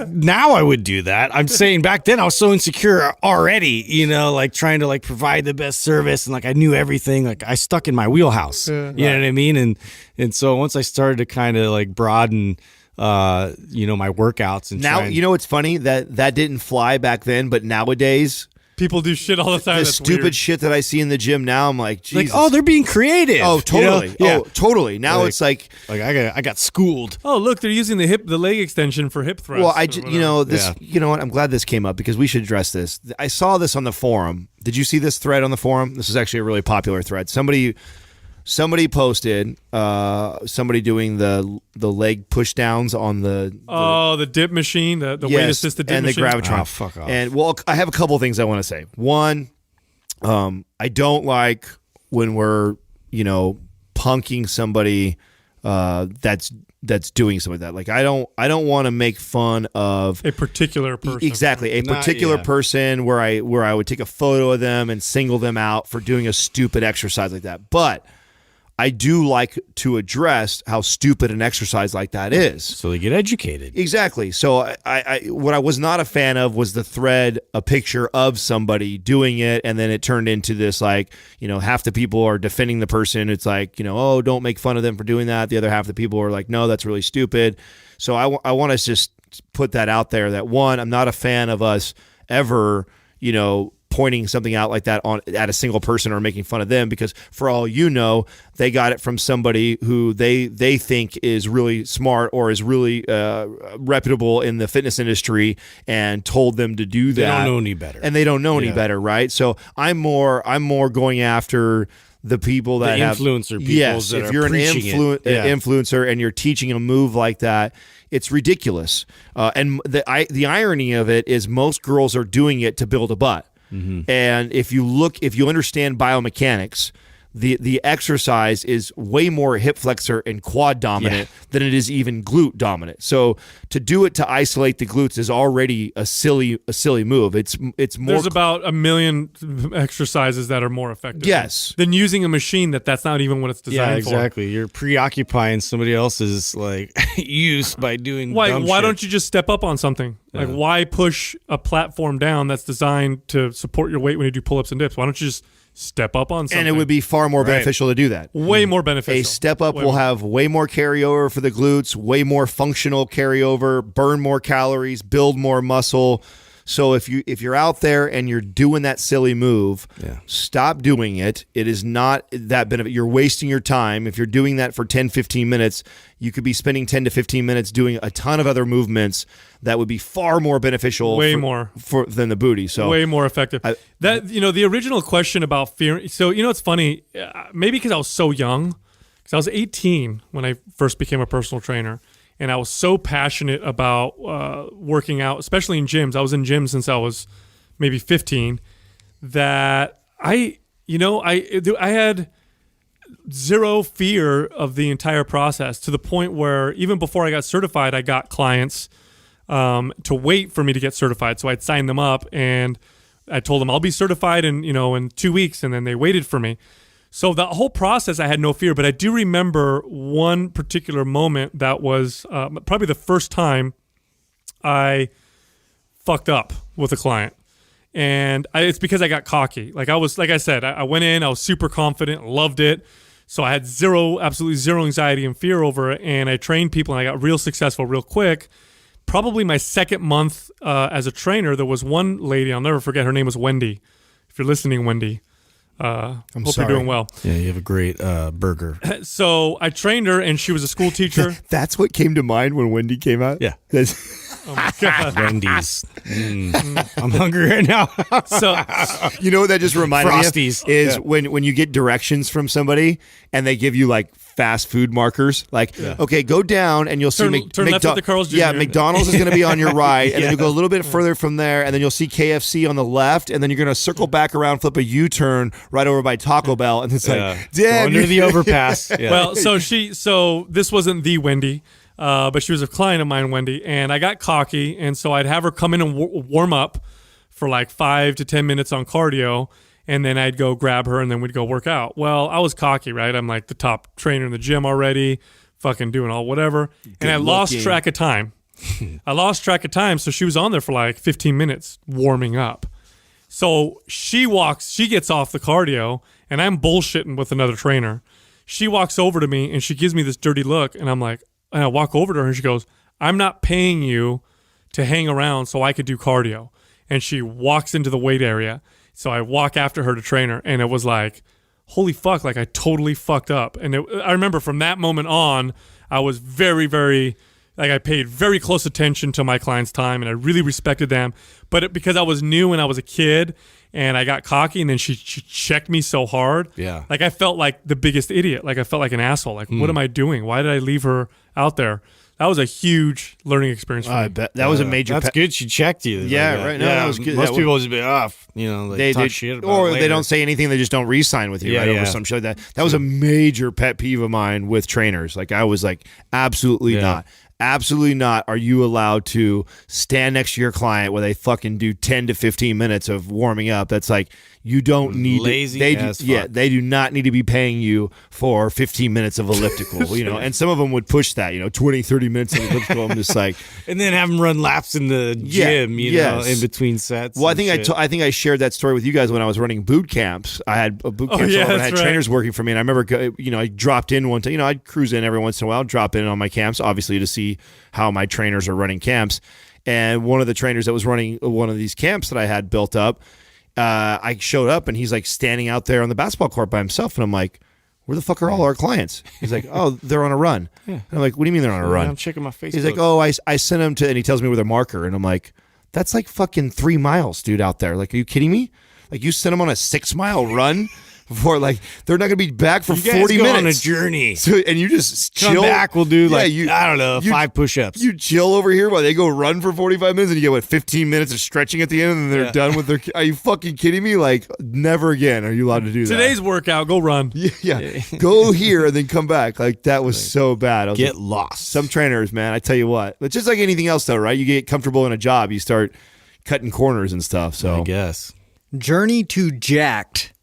Now I would do that. I'm saying back then I was so insecure already, like trying to like provide the best service, and like I knew everything. Like I stuck in my wheelhouse. You know what I mean? And so once I started to kind of like broaden my workouts and now, it's funny that didn't fly back then, but nowadays people do shit all the time. The that's stupid weird. shit that I see in the gym now, I'm like, Jesus. Like, they're being creative. Oh, totally. Yeah. Oh, totally. Now it's like I got schooled. Oh, look, they're using the leg extension for hip thrust. Well, you know what? I'm glad this came up because we should address this. I saw this on the forum. Did you see this thread on the forum? This is actually a really popular thread. Somebody posted somebody doing the leg push downs on the dip machine, the weight assisted dip and machine. the Gravitron. Oh, fuck off. And I have a couple of things I want to say. One, I don't like when we're punking somebody that's doing something like that. Like I don't want to make fun of a particular person. Exactly, a particular person where I would take a photo of them and single them out for doing a stupid exercise like that. But I do like to address how stupid an exercise like that is. So they get educated. Exactly. So I what I was not a fan of was the thread, a picture of somebody doing it, and then it turned into this like, half the people are defending the person. It's like, oh, don't make fun of them for doing that. The other half of the people are like, no, that's really stupid. So I want to just put that out there that one, I'm not a fan of us ever, pointing something out like that at a single person or making fun of them, because for all they got it from somebody who they think is really smart or is really reputable in the fitness industry and told them to do that. They don't know any better. And they don't know any better, right? So I'm more going after the people that the have influencer people. Yes, that if are you're an influencer and you're teaching a move like that, it's ridiculous. And the irony of it is most girls are doing it to build a butt. Mm-hmm. And if you understand biomechanics, the exercise is way more hip flexor and quad dominant than it is even glute dominant. So to do it to isolate the glutes is already a silly move. It's more. There's about a million exercises that are more effective. Yes. Than using a machine that's not even what it's designed for. Yeah, exactly. You're preoccupying somebody else's like use by doing. Why dumb don't you just step up on something? Like why push a platform down that's designed to support your weight when you do pull-ups and dips? Why don't you just step up on something? And it would be far more beneficial to do that. Way more beneficial. A step up will have way more carryover for the glutes, way more functional carryover, burn more calories, build more muscle. So if you're out there and you're doing that silly move, stop doing it. It is not that benefit. You're wasting your time. If you're doing that for 10, 15 minutes, you could be spending 10 to 15 minutes doing a ton of other movements that would be far more beneficial than the booty. So way more effective. The original question about fear. So it's funny, maybe because I was so young, because I was 18 when I first became a personal trainer. And I was so passionate about working out, especially in gyms. I was in gyms since I was maybe 15. That I had zero fear of the entire process, to the point where even before I got certified, I got clients to wait for me to get certified. So I'd sign them up, and I told them I'll be certified in 2 weeks, and then they waited for me. So the whole process, I had no fear, but I do remember one particular moment that was probably the first time I fucked up with a client. And it's because I got cocky. Like I said, I went in, I was super confident, loved it. So I had absolutely zero anxiety and fear over it. And I trained people, and I got real successful real quick. Probably my second month as a trainer, there was one lady, I'll never forget, her name was Wendy. If you're listening, Wendy. Hope you're doing well. Yeah, you have a great burger. So I trained her, and she was a school teacher. That's what came to mind when Wendy came out? Yeah. Oh my God. Wendy's. I'm hungry right now. So You know what that just reminded Frosties. me of? Is when you get directions from somebody and they give you like fast food markers, like, okay, go down and you'll see turn left at the Carl's Jr. Yeah, McDonald's is going to be on your right, and then you go a little bit further from there, and then you'll see KFC on the left, and then you're going to circle back around, flip a U-turn right over by Taco Bell, and it's like, damn, under the overpass. Yeah. Well, so this wasn't the Wendy, but she was a client of mine, Wendy, and I got cocky, and so I'd have her come in and warm up for like 5 to 10 minutes on cardio, and then I'd go grab her, and then we'd go work out. Well, I was cocky, right? I'm like the top trainer in the gym already, fucking doing all whatever, and I lost track of time. So she was on there for like 15 minutes warming up. So she gets off the cardio, and I'm bullshitting with another trainer. She walks over to me, and she gives me this dirty look, and I'm like, and I walk over to her, and she goes, I'm not paying you to hang around so I could do cardio. And she walks into the weight area. So I walk after her to train her, and it was like, holy fuck, like I totally fucked up. And I remember from that moment on, I was very, very, like I paid very close attention to my clients' time, and I really respected them. But because I was new and I was a kid, and I got cocky, and then she checked me so hard. Yeah. Like I felt like the biggest idiot. Like I felt like an asshole. Like, what am I doing? Why did I leave her out there? That was a huge learning experience for me. I bet that was a major. That's good. She checked you. Yeah, like right. No, that was good. Most That people would be off. They talk shit about or it they later. don't say anything. They just don't re-sign with you, Yeah, right? yeah. Over some shit like that. That was a major pet peeve of mine with trainers. Like I was like, absolutely not. Absolutely not. Are you allowed to stand next to your client where they fucking do 10 to 15 minutes of warming up? That's like, you don't need Lazy they as do, yeah, fuck. they do not need to be paying you for 15 minutes of elliptical, and some of them would push that, 20, 30 minutes of elliptical. I'm just like, and then have them run laps in the gym, yes. in between sets. well, I and think shit. I think I shared that story with you guys when I was running boot camps. I had a boot camp, yeah, and I that's had right. trainers working for me, and I remember, I dropped in one time. I'd cruise in every once in a while, drop in on my camps, obviously to see how my trainers are running camps. And one of the trainers that was running one of these camps that I had built up, I showed up, and he's like standing out there on the basketball court by himself, and I'm like, where the fuck are all our clients? He's like, oh, they're on a run. And I'm like, what do you mean they're on a run? I'm checking my Facebook. He's like, oh, I sent them to, and he tells me with a marker, and I'm like, that's like fucking 3 miles, dude, out there. Like, are you kidding me? Like, you sent them on a 6 mile run before, like, they're not gonna be back for you guys 40 go minutes on a journey. So, and you just Come chill back, we'll do Yeah, I don't know, 5 push-ups. You chill over here while they go run for 45 minutes, and you get 15 minutes of stretching at the end, and then they're done with their. Are you fucking kidding me? Like, never again are you allowed to do that. Today's workout, go run. Yeah. Go here and then come back. Like, that was so bad. I was Get like, lost. some trainers, man, I tell you what. But just like anything else, though, right? You get comfortable in a job, you start cutting corners and stuff. So I guess. Journey to Jacked.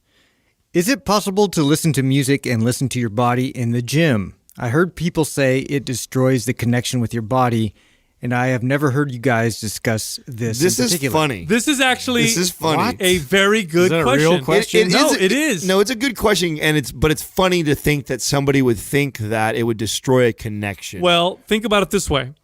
Is it possible to listen to music and listen to your body in the gym? I heard people say it destroys the connection with your body, and I have never heard you guys discuss this. This in is particular. funny. This is actually This is funny. a very good Is that a question. real question? No, it is. No, it's a good question, and it's funny to think that somebody would think that it would destroy a connection. Well, think about it this way.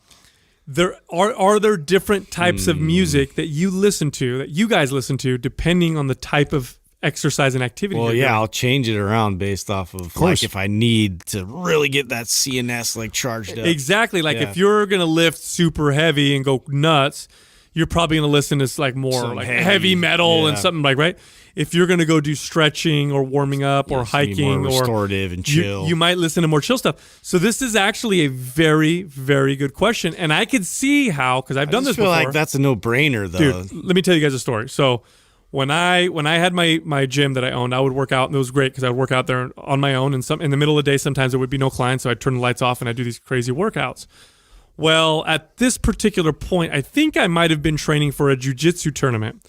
There are there different types of music that you listen to, that you guys listen to, depending on the type of exercise and activity. Well, you're yeah, doing? I'll change it around based off of like if I need to really get that CNS like charged up. Exactly. Like Yeah. if you're gonna lift super heavy and go nuts, you're probably gonna listen to like more Some like heavy, heavy metal and yeah. something like right. If you're gonna go do stretching or warming up or Yes, you need hiking more or restorative and chill. you might listen to more chill stuff. So this is actually a very, very good question, and I could see how, because I've I done just this feel before. like that's a no-brainer though. Dude, let me tell you guys a story. So when I had my gym that I owned, I would work out, and it was great because I would work out there on my own. And in the middle of the day, sometimes there would be no clients, so I'd turn the lights off and I'd do these crazy workouts. Well, at this particular point, I think I might have been training for a jiu-jitsu tournament.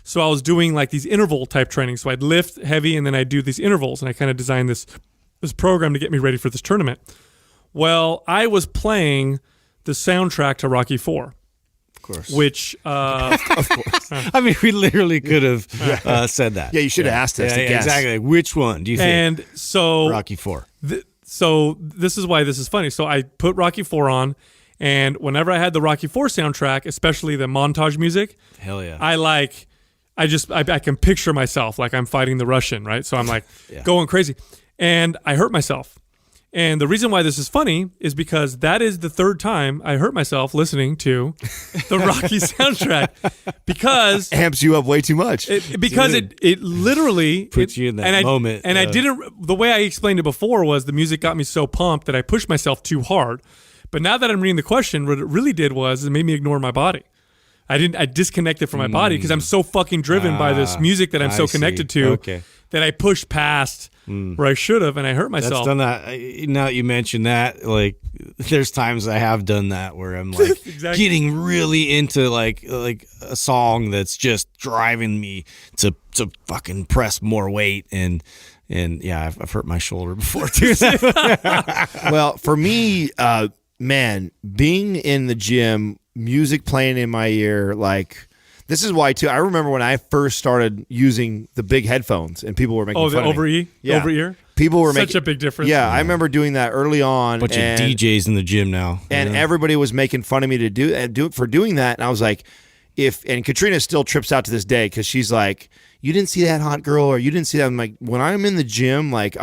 So I was doing like these interval type training. So I'd lift heavy and then I'd do these intervals, and I kind of designed this program to get me ready for this tournament. Well, I was playing the soundtrack to Rocky IV. Of course. Which I mean, we literally could have said that. yeah, you should have asked us to guess. exactly. Which one do you think? and so Rocky IV. So this is why this is funny. So I put Rocky IV on, and whenever I had the Rocky IV soundtrack, especially the montage music, Hell yeah. I I can picture myself like I'm fighting the Russian, right? So I'm like going crazy, and I hurt myself. And the reason why this is funny is because that is the third time I hurt myself listening to the Rocky soundtrack, because amps you up way too much. It literally puts you in that moment. I didn't. The way I explained it before was the music got me so pumped that I pushed myself too hard. But now that I'm reading the question, what it really did was it made me ignore my body. I disconnected from my body because I'm so fucking driven by this music that I'm so connected to that I pushed past where I should have, and I hurt myself. That's done that. Now that you mention that, like, there's times I have done that where I'm like getting really into like a song that's just driving me to fucking press more weight, and yeah, I've hurt my shoulder before too. Well, for me, man, being in the gym, music playing in my ear, like, this is why too. I remember when I first started using the big headphones, and people were making fun of me. Over ear. People were such a big difference. Yeah, I remember doing that early on. Bunch of DJs in the gym now, and everybody was making fun of me to do it for doing that. And I was like, and Katrina still trips out to this day because she's like, you didn't see that hot girl, or you didn't see that. I'm like, when I'm in the gym, like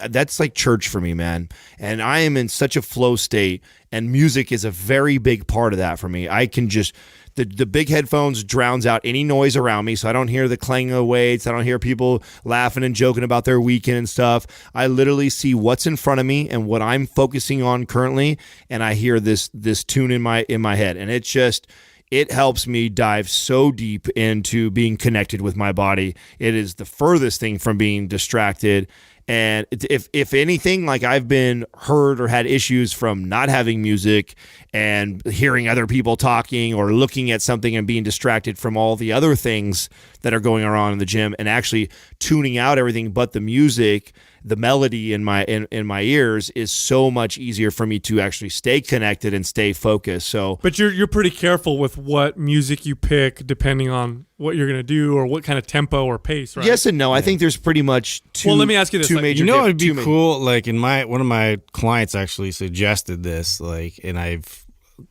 that's like church for me, man. And I am in such a flow state, and music is a very big part of that for me. I can just, the big headphones drowns out any noise around me, so I don't hear the clang of weights. I don't hear people laughing and joking about their weekend and stuff. I literally see what's in front of me and what I'm focusing on currently, and I hear this tune in my head, and it helps me dive so deep into being connected with my body. It is the furthest thing from being distracted. And if anything, like, I've been hurt or had issues from not having music and hearing other people talking or looking at something and being distracted from all the other things that are going on in the gym, and actually tuning out everything but the music, the melody in my ears is so much easier for me to actually stay connected and stay focused. So, but you're pretty careful with what music you pick depending on what you're gonna do or what kind of tempo or pace, right? Yes and no. I think there's pretty much two. Well, let me ask you this: major. You know, it'd be cool. Like, one of my clients actually suggested this. Like, and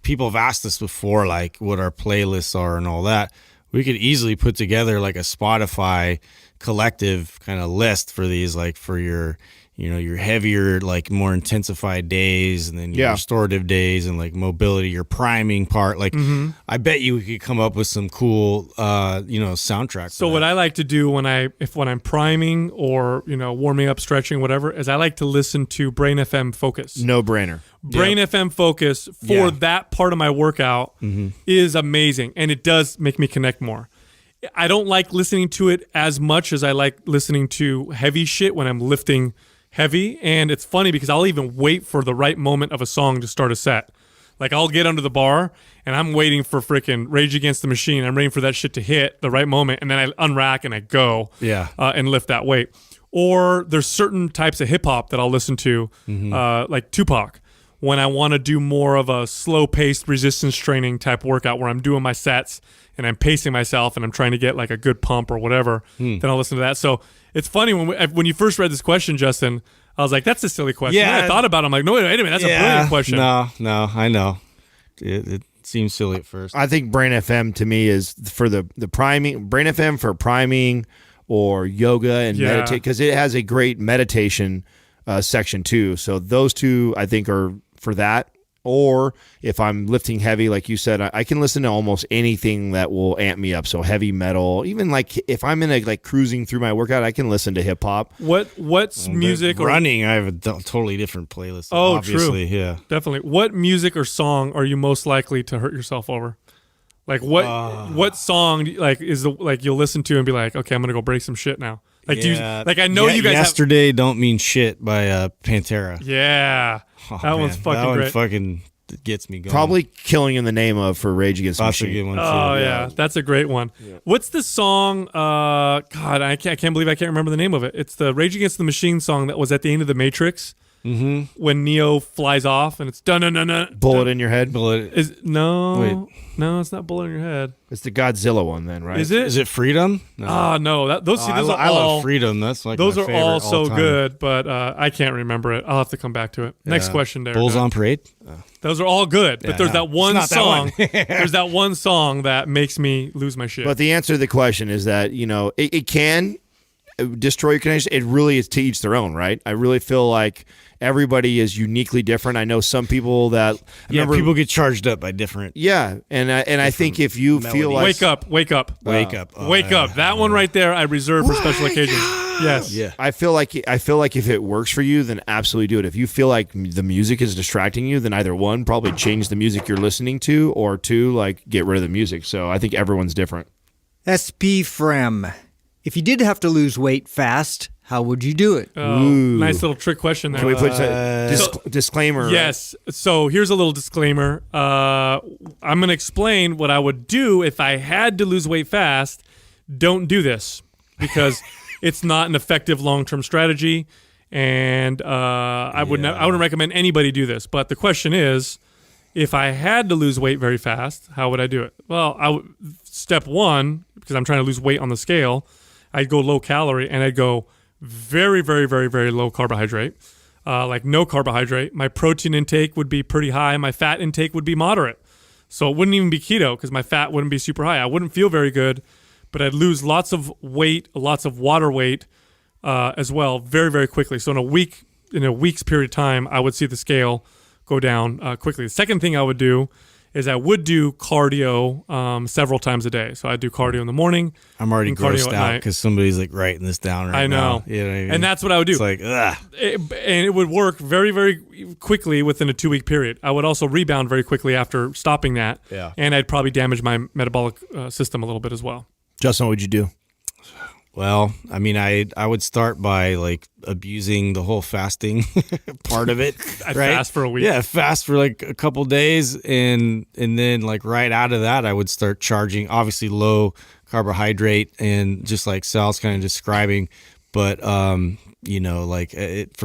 people have asked us before, like, what our playlists are and all that. We could easily put together like a Spotify collective kind of list for these, like, for your heavier, like, more intensified days, and then your restorative days, and like mobility, your priming part. Like, I bet you we could come up with some cool, soundtrack. So what I like to do when I'm priming or, warming up, stretching, whatever, is I like to listen to Brain FM Focus. No brainer. Brain FM Focus for that part of my workout is amazing, and it does make me connect more. I don't like listening to it as much as I like listening to heavy shit when I'm lifting heavy. And it's funny because I'll even wait for the right moment of a song to start a set. Like, I'll get under the bar and I'm waiting for freaking Rage Against the Machine. I'm waiting for that shit to hit the right moment, and then I unrack and I go and lift that weight. Or there's certain types of hip hop that I'll listen to, like Tupac, when I want to do more of a slow-paced resistance training type workout where I'm doing my sets and I'm pacing myself and I'm trying to get like a good pump or whatever, then I'll listen to that. So it's funny, when you first read this question, Justin, I was like, that's a silly question. Yeah. And I thought about it. I'm like, no, wait a minute, that's a brilliant question. No, I know. It seems silly at first. I think Brain FM to me is for the priming, Brain FM for priming or yoga and meditate, because it has a great meditation section too. So those two I think are for that. Or if I'm lifting heavy, like you said, I can listen to almost anything that will amp me up. So heavy metal, even like if I'm in cruising through my workout, I can listen to hip hop. What's music or running? I have a totally different playlist. Oh, obviously, true. Yeah, definitely. What music or song are you most likely to hurt yourself over? Like what song you'll listen to and be like, okay, I'm gonna go break some shit now. Like, do you, like, I know you guys. Yesterday Don't Mean Shit by Pantera. Yeah, that one's fucking great. That one fucking gets me going. Probably Killing in the Name of for Rage Against the Machine. That's a good one too. Oh yeah, that's a great one. Yeah. What's the song? God, I can't believe I can't remember the name of it. It's the Rage Against the Machine song that was at the end of The Matrix. when Neo flies off and it's dun. Bullet in your head. No, it's not bullet in your head. It's the Godzilla one, then, right? Is it? Is it Freedom? No. I love Freedom. That's like those my are favorite all so time. good, but I can't remember it. I'll have to come back to it. Next question, there. Bulls on Parade. Those are all good, but there's that one It's not song. that one. There's that one song that makes me lose my shit. But the answer to the question is that, it can destroy your connection. It really is to each their own, right? I really feel like everybody is uniquely different. I know some people that People get charged up by different. Yeah, and I think if you feel like wake up. Wake up. Wake up. That one right there I reserve for special occasions. Yes. Yeah. I feel like if it works for you, then absolutely do it. If you feel like the music is distracting you, then either one, probably change the music you're listening to, or two, like get rid of the music. So I think everyone's different. SP Frem. If you did have to lose weight fast, how would you do it? Nice little trick question there. Can we put a disclaimer? Yes. So here's a little disclaimer. I'm going to explain what I would do if I had to lose weight fast. Don't do this because it's not an effective long-term strategy, and I wouldn't recommend anybody do this. But the question is, if I had to lose weight very fast, how would I do it? Well, step one, because I'm trying to lose weight on the scale, I'd go low calorie, and I'd go very, very, very, very low carbohydrate, like no carbohydrate. My protein intake would be pretty high. My fat intake would be moderate. So it wouldn't even be keto because my fat wouldn't be super high. I wouldn't feel very good, but I'd lose lots of weight, lots of water weight as well, very, very quickly. So in a week's period of time, I would see the scale go down quickly. The second thing I would do is I would do cardio several times a day. So I'd do cardio in the morning. I'm already and cardio grossed at out night. because somebody's like writing this down right I know. now. You know what I mean? And that's what I would do. It's like, ugh. And it would work very, very quickly within a 2-week period. I would also rebound very quickly after stopping that. Yeah. And I'd probably damage my metabolic system a little bit as well. Justin, what would you do? Well, I mean, I would start by like abusing the whole fasting part of it. I'd right? fast for a week. Yeah, fast for like a couple days, and then like right out of that, I would start charging obviously low carbohydrate and just like Sal's kind of describing, but for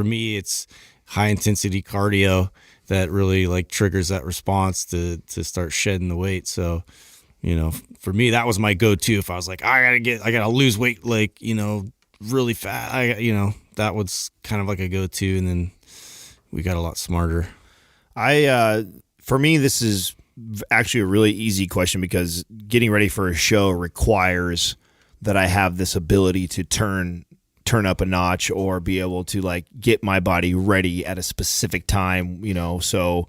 me, it's high intensity cardio that really like triggers that response to start shedding the weight. So, for me, that was my go-to. If I was like, I gotta lose weight, like, really fast. That was kind of like a go-to. And then we got a lot smarter. For me, this is actually a really easy question because getting ready for a show requires that I have this ability to turn up a notch or be able to like get my body ready at a specific time, so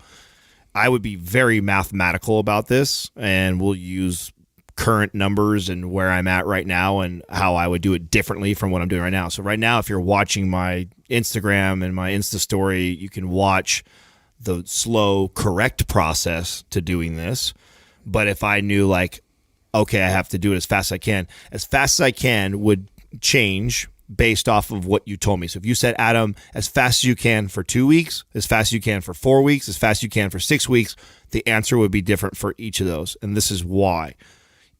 I would be very mathematical about this, and we'll use current numbers and where I'm at right now and how I would do it differently from what I'm doing right now. So right now, if you're watching my Instagram and my Insta story, you can watch the slow, correct process to doing this. But if I knew like, okay, I have to do it as fast as I can would change based off of what you told me. So if you said, Adam, as fast as you can for 2 weeks, as fast as you can for 4 weeks, as fast as you can for 6 weeks, the answer would be different for each of those. And this is why.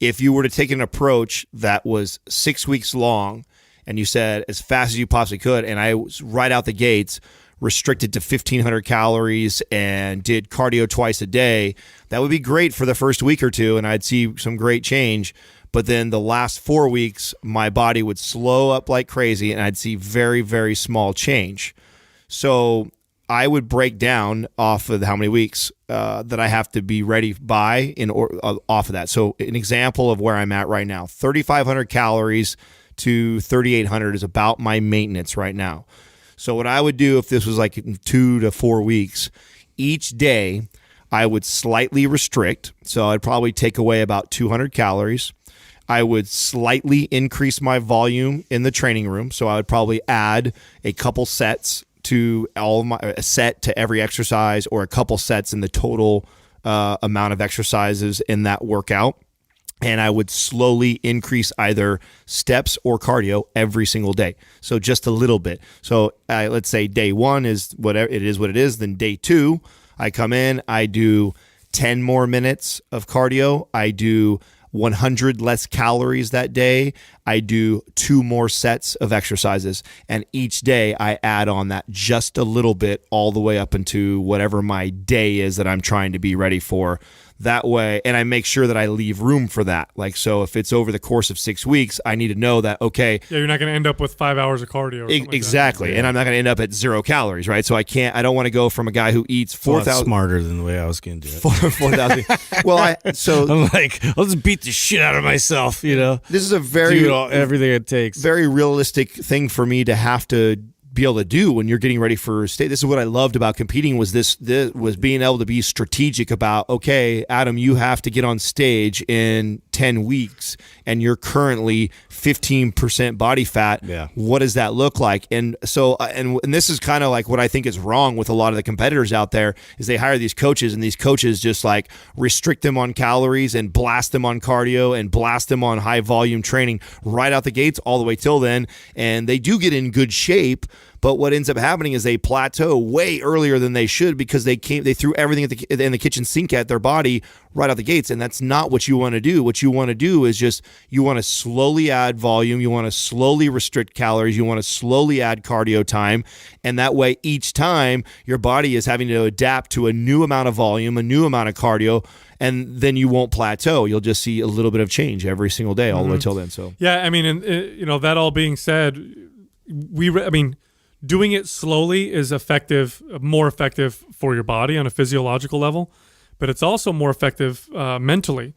If you were to take an approach that was 6 weeks long and you said as fast as you possibly could, and I was right out the gates restricted to 1,500 calories and did cardio twice a day, that would be great for the first week or two, and I'd see some great change. But then the last 4 weeks, my body would slow up like crazy, and I'd see very, very small change. So I would break down off of how many weeks that I have to be ready by off of that. So an example of where I'm at right now, 3,500 calories to 3,800 is about my maintenance right now. So what I would do if this was like in 2 to 4 weeks, each day I would slightly restrict. So I'd probably take away about 200 calories. I would slightly increase my volume in the training room. So I would probably add a couple sets to a set to every exercise, or a couple sets in the total amount of exercises in that workout. And I would slowly increase either steps or cardio every single day. So just a little bit. So let's say day one is whatever it is, what it is. Then day two, I come in, I do 10 more minutes of cardio. I do 100 less calories that day, I do 2 more sets of exercises. And each day I add on that just a little bit all the way up into whatever my day is that I'm trying to be ready for. That way, and I make sure that I leave room for that. Like, so if it's over the course of 6 weeks, I need to know that, okay. Yeah, you're not going to end up with 5 hours of cardio. Or something exactly. Like that. And I'm not going to end up at 0 calories, right? So I don't want to go from a guy who eats 4,000. Smarter than the way I was going to do it. 4,000. Well, I'm like, I'll just beat the shit out of myself, you know? This is a everything it takes. Very realistic thing for me to have to be able to do when you're getting ready for state. This is what I loved about competing was this was being able to be strategic about, okay, Adam, you have to get on stage in 10 weeks and you're currently 15% body fat. Yeah. What does that look like? And so, and this is kind of like what I think is wrong with a lot of the competitors out there is they hire these coaches and these coaches just like restrict them on calories and blast them on cardio and blast them on high volume training right out the gates all the way till then. And they do get in good shape. But what ends up happening is they plateau way earlier than they should because they threw everything in the kitchen sink at their body right out the gates, and that's not what you want to do. What you want to do is just you want to slowly add volume, you want to slowly restrict calories, you want to slowly add cardio time, and that way each time your body is having to adapt to a new amount of volume, a new amount of cardio, and then you won't plateau. You'll just see a little bit of change every single day all the way till then. So yeah, I mean, and that all being said, doing it slowly is more effective for your body on a physiological level, but it's also more effective mentally.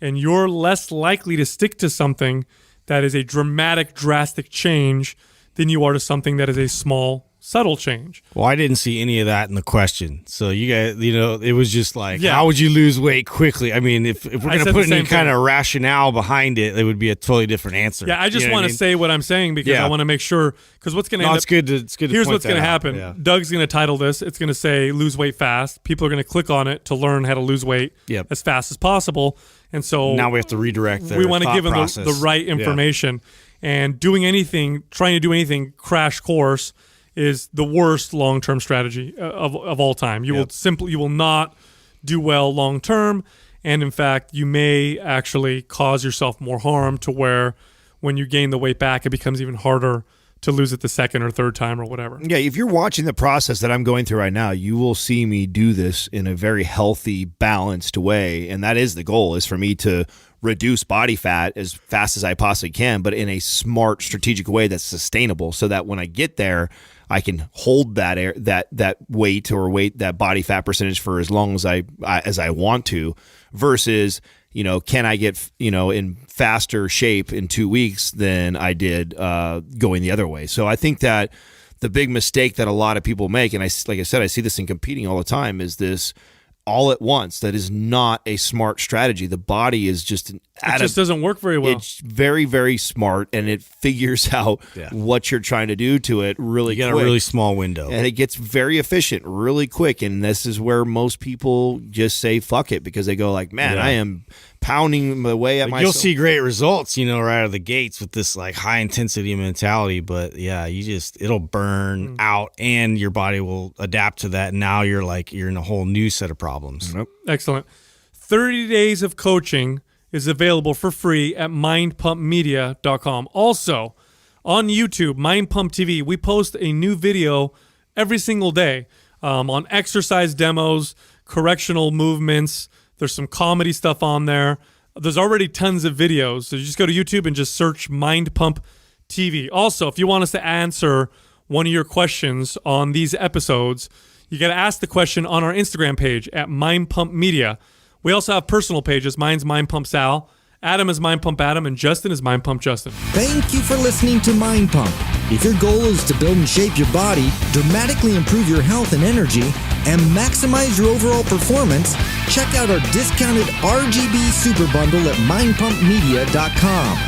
And you're less likely to stick to something that is a drastic change than you are to something that is a small, subtle change. Well, I didn't see any of that in the question. So you guys, it was just like, how would you lose weight quickly? I mean, if we're going to put any kind of rationale behind it, it would be a totally different answer. Yeah, I just want to say what I'm saying because I want to make sure, because what's going to end up... It's good here's what's going to happen. Yeah. Doug's going to title this. It's going to say lose weight fast. People are going to click on it to learn how to lose weight as fast as possible. And so... Now we have to redirect their we want to give them process. the right information. Yeah. And trying to do anything crash course is the worst long-term strategy of all time. You will not do well long-term, and in fact, you may actually cause yourself more harm to where when you gain the weight back, it becomes even harder to lose it the second or third time or whatever. Yeah, if you're watching the process that I'm going through right now, you will see me do this in a very healthy, balanced way, and that is the goal, is for me to reduce body fat as fast as I possibly can, but in a smart, strategic way that's sustainable so that when I get there, I can hold that weight or that body fat percentage for as long as I want to, versus, can I get, in faster shape in 2 weeks than I did going the other way. So I think that the big mistake that a lot of people make, and like I said, I see this in competing all the time, is this all at once. That is not a smart strategy. The body is just it just doesn't work very well. It's very, very smart, and it figures out what you're trying to do to it really quick. You got a really small window. And it gets very efficient really quick, and this is where most people just say fuck it because they go like, man, I am pounding away at myself. You'll see great results, right out of the gates with this like high intensity mentality, but it'll burn out and your body will adapt to that. And now you're in a whole new set of problems. Nope. Excellent. 30 days of coaching is available for free at mindpumpmedia.com. Also, on YouTube, Mind Pump TV, we post a new video every single day on exercise demos, correctional movements. There's some comedy stuff on there. There's already tons of videos. So you just go to YouTube and just search Mind Pump TV. Also, if you want us to answer one of your questions on these episodes, you got to ask the question on our Instagram page at Mind Pump Media. We also have personal pages. Mine's Mind Pump Sal, Adam is Mind Pump Adam, and Justin is Mind Pump Justin. Thank you for listening to Mind Pump. If your goal is to build and shape your body, dramatically improve your health and energy, and maximize your overall performance, check out our discounted RGB Super Bundle at mindpumpmedia.com.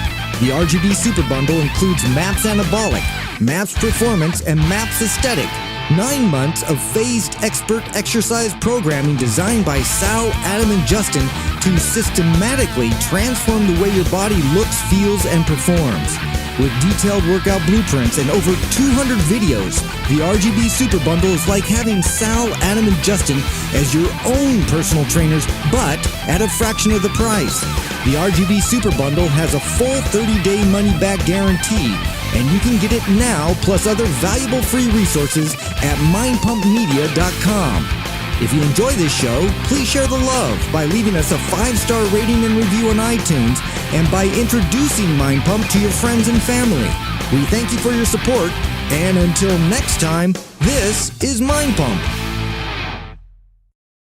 The RGB Super Bundle includes MAPS Anabolic, MAPS Performance, and MAPS Aesthetic. 9 months of phased expert exercise programming designed by Sal, Adam, and Justin to systematically transform the way your body looks, feels, and performs. With detailed workout blueprints and over 200 videos, the RGB Super Bundle is like having Sal, Adam, and Justin as your own personal trainers, but at a fraction of the price. The RGB Super Bundle has a full 30-day money-back guarantee, and you can get it now plus other valuable free resources at mindpumpmedia.com. If you enjoy this show, please share the love by leaving us a 5-star rating and review on iTunes and by introducing Mind Pump to your friends and family. We thank you for your support, and until next time, this is Mind Pump.